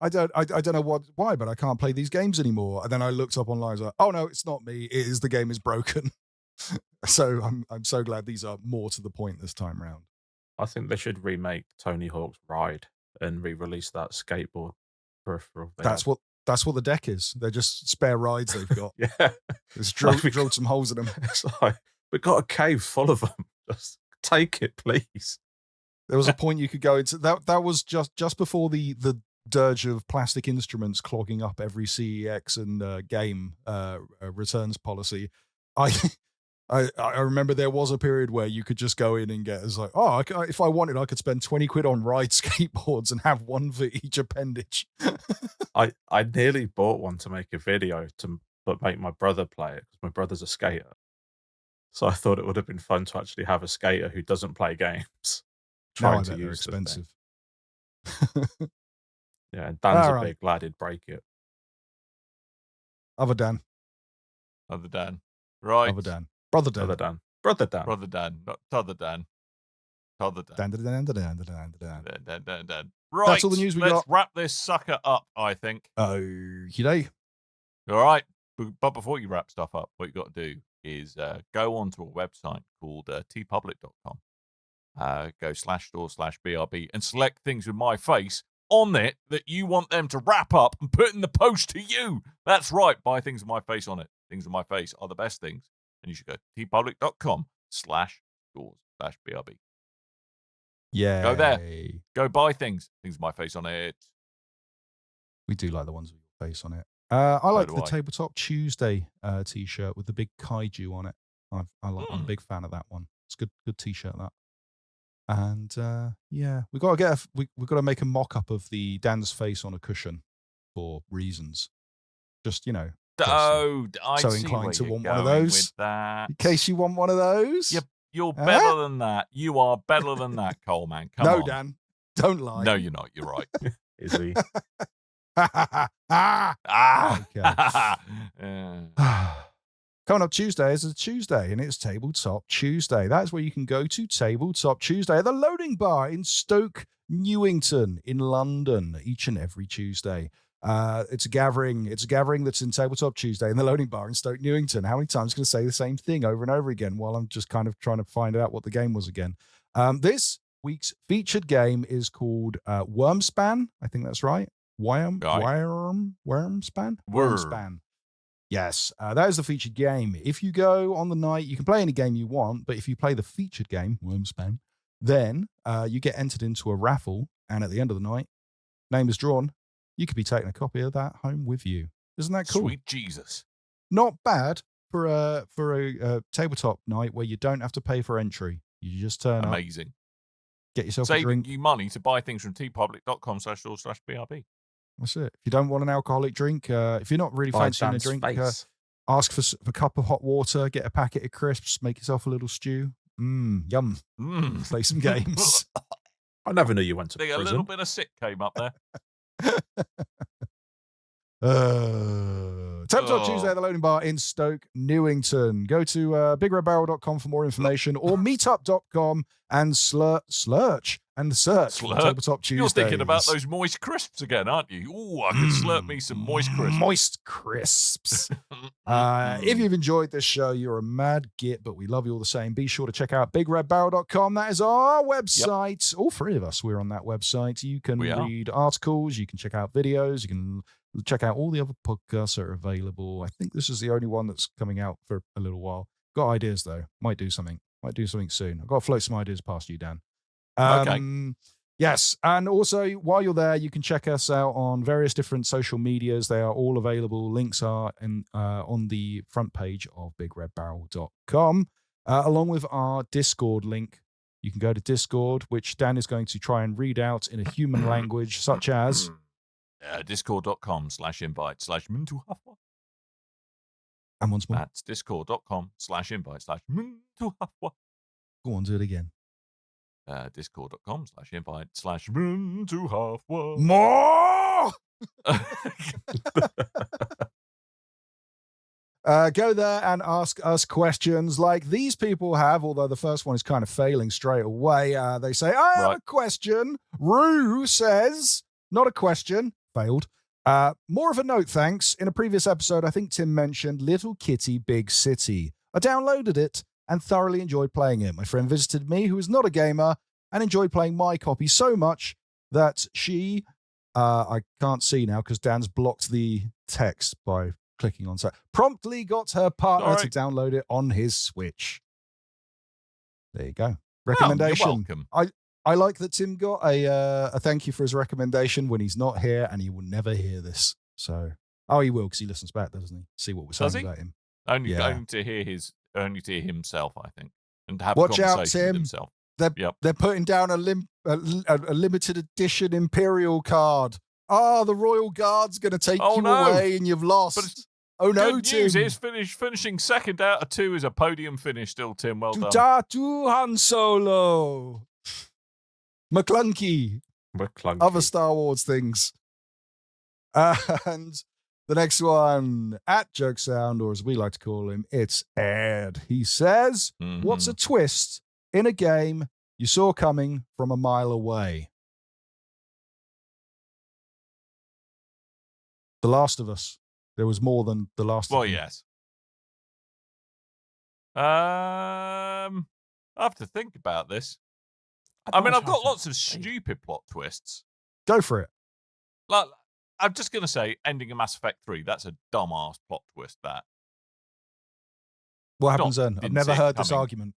I don't know why, but I can't play these games anymore. And then I looked up online. I was like, oh no, it's not me. It is the game is broken. So I'm so glad these are more to the point this time round. I think they should remake Tony Hawk's Ride and re-release that skateboard peripheral. That's what the deck is. They're just spare rides they've got. Yeah. Just drilled some holes in them. It's like, we've got a cave full of them. Just take it, please. There was a point you could go into. That was just before the dirge of plastic instruments clogging up every CEX and game returns policy. I remember there was a period where you could just go in and get, if I wanted, I could spend 20 quid on ride skateboards and have one for each appendage. I nearly bought one to make a video but make my brother play it because my brother's a skater. So I thought it would have been fun to actually have a skater who doesn't play games trying to use they're expensive. Yeah, and Dan's a big lad, he'd break it. Other Dan. Right. Other Dan. Brother Dan. Brother Dan. Brother Dan. Brother Dan, not T'other Dan. T'other Dan. Dan. Right. That's all the news we let's got. wrap this sucker up, I think. Okey-doke. All right. But before you wrap stuff up, what you got to do is go onto a website called tpublic.com. Go /store/BRB and select things with my face on it that you want them to wrap up and put in the post to you. That's right. Buy things with my face on it. Things with my face are the best things. And you should go to tpublic.com/stores/BRB. Yeah. Go there. Go buy things. Things with my face on it. We do like the ones with your face on it. I like do the I. Tabletop Tuesday t-shirt with the big kaiju on it. I'm a big fan of that one. It's good t-shirt, that. And yeah, we've got to we've got to make a mock-up of the Dan's face on a cushion for reasons. Just, you know. I so see inclined where to you're want one of going those. with that. In case you want one of those. You're better than that. You are better than that, Coleman. Come on. No, Dan. Don't lie. No, you're not. You're right. Is he? Coming up Tuesday is a Tuesday, and it's Tabletop Tuesday. That's where you can go to Tabletop Tuesday at the Loading Bar in Stoke, Newington, in London, each and every Tuesday. It's a gathering. It's a gathering that's in Tabletop Tuesday in the Loading Bar in Stoke, Newington. How many times can I say the same thing over and over again while I'm just kind of trying to find out what the game was again? This week's featured game is called Wyrmspan. I think that's right. Wyrmspan? Wyrmspan. Yes, that is the featured game. If you go on the night, you can play any game you want, but if you play the featured game, Wyrmspan, then you get entered into a raffle, and at the end of the night, name is drawn. You could be taking a copy of that home with you. Isn't that cool? Sweet Jesus. Not bad for a tabletop night where you don't have to pay for entry. You just turn up, Amazing. get yourself a Saving drink. you money to buy things from tpublic.com/store/BRB. That's it. If you don't want an alcoholic drink, if you're not really fancying a drink, ask for a cup of hot water, get a packet of crisps, make yourself a little stew. Yum. Play some games. I never knew you went to I think prison. a little bit of sick came up there. Tabletop Tuesday at the Loading Bar in Stoke, Newington. Go to bigredbarrel.com for more information, or meetup.com and search for Tabletop Tuesday. You're thinking about those moist crisps again, aren't you? Ooh, I can slurp me some moist crisps. Moist crisps. If you've enjoyed this show, you're a mad git, but we love you all the same. Be sure to check out bigredbarrel.com. That is our website. All three of us, we're on that website. You can read articles, you can check out videos, you can check out all the other podcasts that are available. I think this is the only one that's coming out for a little while. Got ideas, though. Might do something soon. I've got to float some ideas past you, Dan. Okay. Yes, and also while you're there, you can check us out on various different social medias. They are all available. Links are on the front page of bigredbarrel.com, along with our Discord link. You can go to Discord, which Dan is going to try and read out in a human language, such as discord.com/invite/mintuhafwa. And once more. That's discord.com/invite/mintuhafwa. Go on, do it again. Discord.com/invite/mintuhafwa. More! Go there and ask us questions like these people have, although the first one is kind of failing straight away. They say, I have a question. Rue says, not a question, failed. More of a note, thanks. In a previous episode, I think Tim mentioned Little Kitty Big City. I downloaded it and thoroughly enjoyed playing it. My friend visited me, who is not a gamer, and enjoyed playing my copy so much that she, I can't see now because Dan's blocked the text by clicking on so, promptly got her partner to download it on his Switch. There you go. Recommendation. Oh, you're welcome. I like that Tim got a thank you for his recommendation when he's not here, and he will never hear this. So, he will because he listens back, doesn't he? See what we're saying about him. Only to hear himself, I think, and have Watch a conversation out, Tim. with himself. They're putting down a limited edition Imperial card. The Royal Guard's going to take you away, and you've lost. Oh no, good Tim! News is finishing second out of 2 is a podium finish. Still, Tim. Well done. To Han Solo. McClunky. Other Star Wars things. And The next one, at Joke Sound, or as we like to call him, it's Ed. He says, what's a twist in a game you saw coming from a mile away? The Last of Us. There was more than The Last of Us. Well, yes. I have to think about this. I mean, I've got lots of stupid plot twists. Go for it. Like, I'm just going to say, ending of Mass Effect 3, that's a dumbass plot twist, that. What happens then? I've Didn't never see it heard this coming. argument.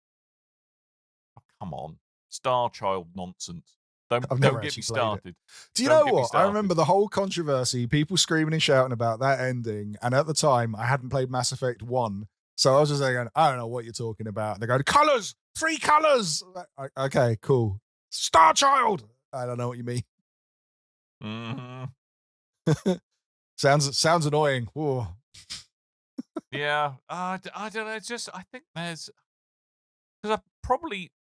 Oh, come on. Star Child nonsense. I've Don't never get me actually played it. started. Do you Don't know get me what? I started. remember the whole controversy, people screaming and shouting about that ending. And at the time, I hadn't played Mass Effect 1. So I was just going, I don't know what you're talking about. They go, colours! 3 colours! Okay, cool. Star Child! I don't know what you mean. Mm-hmm. Sounds annoying. Ooh. Yeah. I don't know. It's just, I think there's... Because I probably...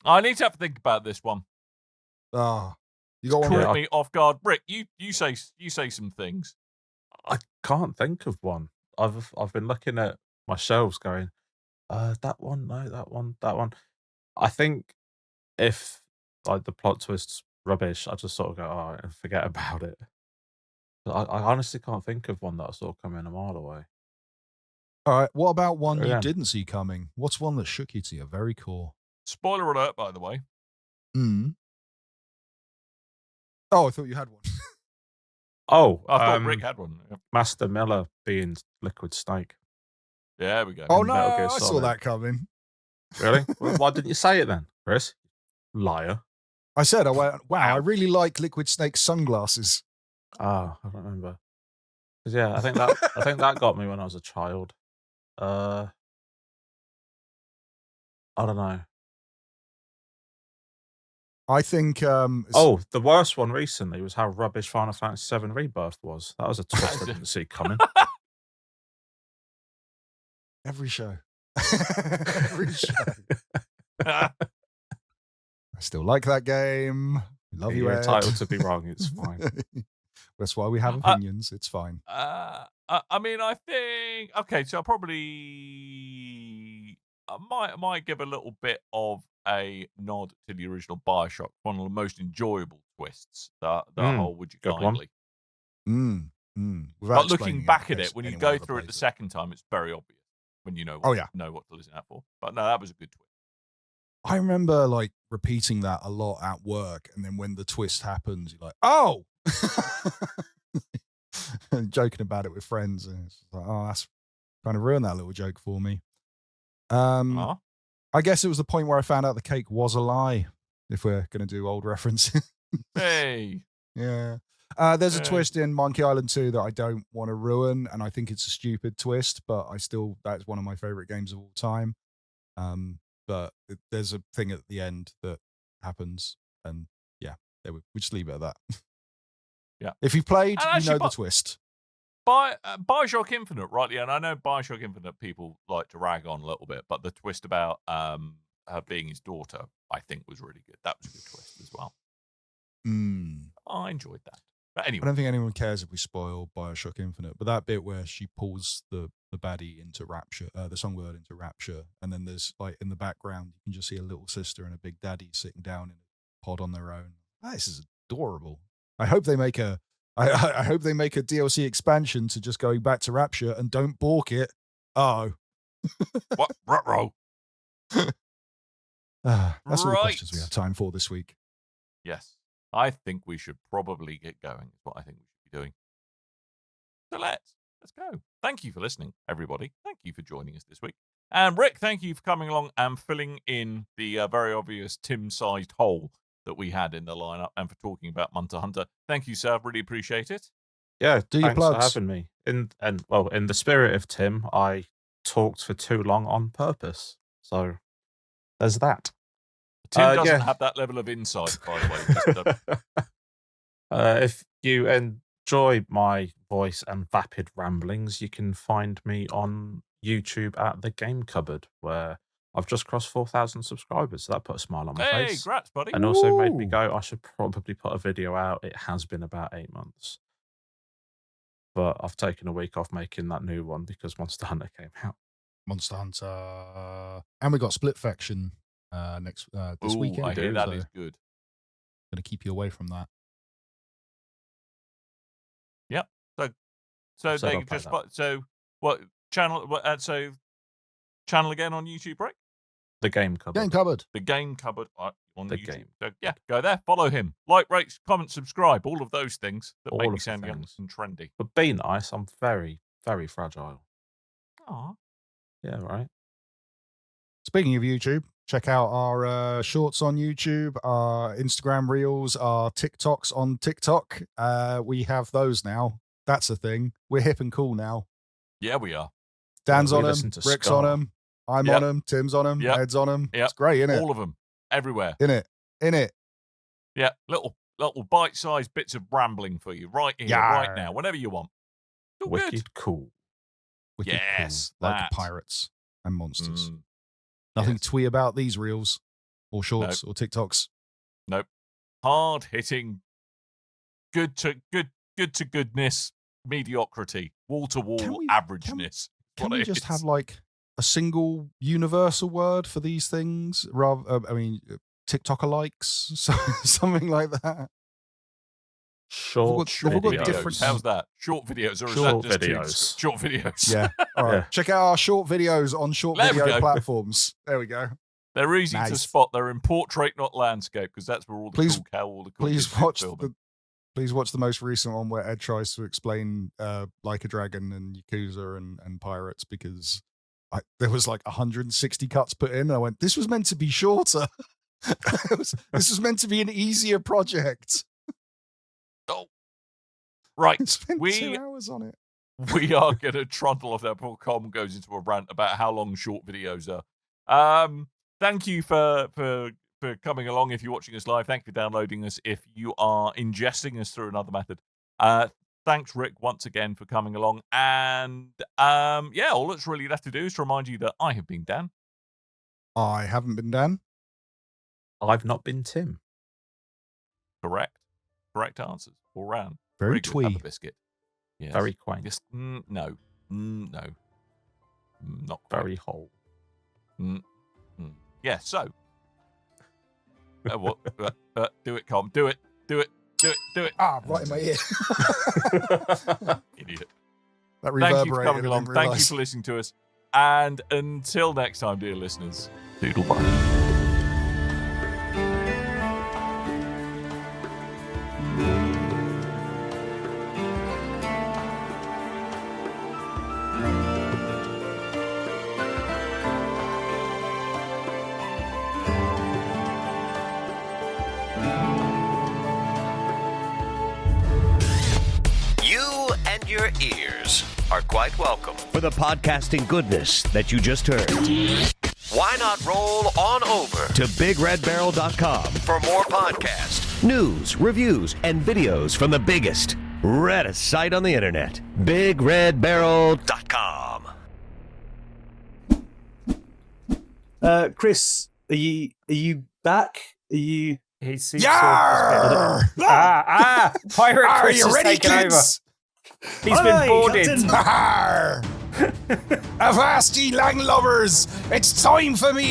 I need to have to think about this one. Oh, you got one. Caught me off guard. Rick, you say some things. I can't think of one. I've been looking at my shelves going, that one, no, that one. I think if like the plot twist's rubbish, I just sort of go, oh, and forget about it. But I honestly can't think of one that I saw coming a mile away. All right. What about one you Yeah. didn't see coming? What's one that shook you to your very core? Spoiler alert, by the way. Oh, I thought you had one. Oh, I thought Rick had one. Master Miller being Liquid Snake. Yeah, there we go. Oh, in no, Metal Gear I saw Solid. that coming. Really? Well, why didn't you say it then, Chris? Liar. I said, wow, I really like Liquid Snake's sunglasses. Ah, I don't remember. 'Cause, yeah, I think that got me when I was a child. I don't know. I think. Oh, the worst one recently was how rubbish Final Fantasy VII Rebirth was. That was a twist I didn't see coming. Every show. Every show. I still like that game. Love you, You're Ed. entitled to be wrong. It's fine. That's why we have opinions. It's fine. I mean, I think so. I might give a little bit of a nod to the original BioShock, one of the most enjoyable twists. That whole "Would you good one. kindly?" But looking back at in it, case when you anyone go ever through it plays the second time, it's very obvious when you know Oh, yeah. know what to listen out for. But no, that was a good twist. I remember like repeating that a lot at work, and then when the twist happens, you're like, "Oh!" and joking about it with friends, and it's like, "Oh, that's kind of ruined that little joke for me." I guess it was the point where I found out the cake was a lie. If we're going to do old references, Hey, yeah. There's a twist in Monkey Island 2 that I don't want to ruin, and I think it's a stupid twist, but that's one of my favorite games of all time. But there's a thing at the end that happens, and yeah, we just leave it at that. Yeah. If you've played, And you know actually, the twist. BioShock Infinite, rightly, and I know BioShock Infinite people like to rag on a little bit, but the twist about her being his daughter, I think, was really good. That was a good twist as well. I enjoyed that. But anyway, I don't think anyone cares if we spoil BioShock Infinite, but that bit where she pulls the baddie into Rapture, the songbird into Rapture, and then there's like in the background you can just see a little sister and a big daddy sitting down in a pod on their own. This is adorable. I hope they make a DLC expansion to just going back to Rapture and don't balk it. Oh, what? Ruh-roh. That's all the questions we Right. have time for this week. Yes, I think we should probably get going. Is what I think we should be doing. So let's go. Thank you for listening, everybody. Thank you for joining us this week. And Rick, thank you for coming along and filling in the very obvious Tim-sized hole that we had in the lineup, and for talking about Munter Hunter. Thank you, sir. Really appreciate it. Yeah, Do your thanks for plugs. having me. In the spirit of Tim, I talked for too long on purpose. So there's that. Tim doesn't have that level of insight, by the way. If you enjoy my voice and vapid ramblings, you can find me on YouTube at The Game Cupboard, where I've just crossed 4,000 subscribers, so that put a smile on my Hey, face. congrats, buddy. And also made me Woo! go, I should probably put a video out. It has been about 8 months. But I've taken a week off making that new one because Monster Hunter came out. Monster Hunter. And we got Split Faction this Ooh, weekend. I hear that so is good. going to keep you away from that. So So they I'll can play just that. so what channel? So channel again on YouTube, right? The Game Cupboard. Game Cupboard. The Game Cupboard on The YouTube. Game. So yeah, go there, follow him, like, rate, comment, subscribe, all of those things that All make of me the sound young things. and trendy. But be nice. I'm very, very fragile. Aw. Yeah, right. Speaking of YouTube, check out our shorts on YouTube, our Instagram reels, our TikToks on TikTok. We have those now. That's a thing. We're hip and cool now. Yeah, we are. Dan's We on them, listen to Rick's ska. on them, I'm Yep. on them, Tim's on them, Yep. Ed's on them. Yep. It's great, isn't it? All of them, everywhere. In it. Yeah, little bite-sized bits of rambling for you right here, right Yarr. now, whenever you want. All Wicked good. cool. Wicked Yes, cool, like that. pirates and monsters. Mm, Nothing yes. twee about these reels or shorts or TikToks. Hard-hitting, good to goodness, mediocrity, wall-to-wall Can we- averageness. Can What we it just is. have like a single universal word for these things? Rather, TikToker likes, something like that. Short, We've all got videos. different- How's that? Short videos or is Short that just two- videos. Short videos. Yeah. All right. Yeah. Check out our short videos on short There we video go. platforms. There we go. They're easy to Nice. spot. They're in portrait, not landscape, because that's where all the Please- all the cool Please kids do watch filming. Please watch the most recent one where Ed tries to explain Like a Dragon and Yakuza and pirates, because there was like 160 cuts put in. And I went, this was meant to be shorter. This was meant to be an easier project. Right. I spent We- 2 hours on it. We are going to trundle off there before Coleman goes into a rant about how long short videos are. Thank you for coming along. If you're watching us live, thank you for downloading us. If you are ingesting us through another method, thanks, Rick, once again for coming along. And all that's really left to do is to remind you that I have been Dan. I haven't been Dan. I've not been Tim. Correct answers all round. Very good. Have twee. a biscuit. Yes. Very quaint. Yes. No. Not quite. Very whole. Yeah. So. What? Do it, Colm. Do it. Ah, right in my ear. Idiot. That Thank you for reverberated. coming I along. didn't Thank you realise. for listening to us. And until next time, dear listeners, doodle bye. You and your ears are quite welcome for the podcasting goodness that you just heard. Why not roll on over to BigRedBarrel.com for more podcasts, news, reviews, and videos from the biggest, reddest site on the internet, BigRedBarrel.com. Chris, are you back? Are you? He's sort Yarr! Pirate Are Chris you has ready, taken over. kids? He's been boarded. Arr! Avast, ye lang lovers! It's time for me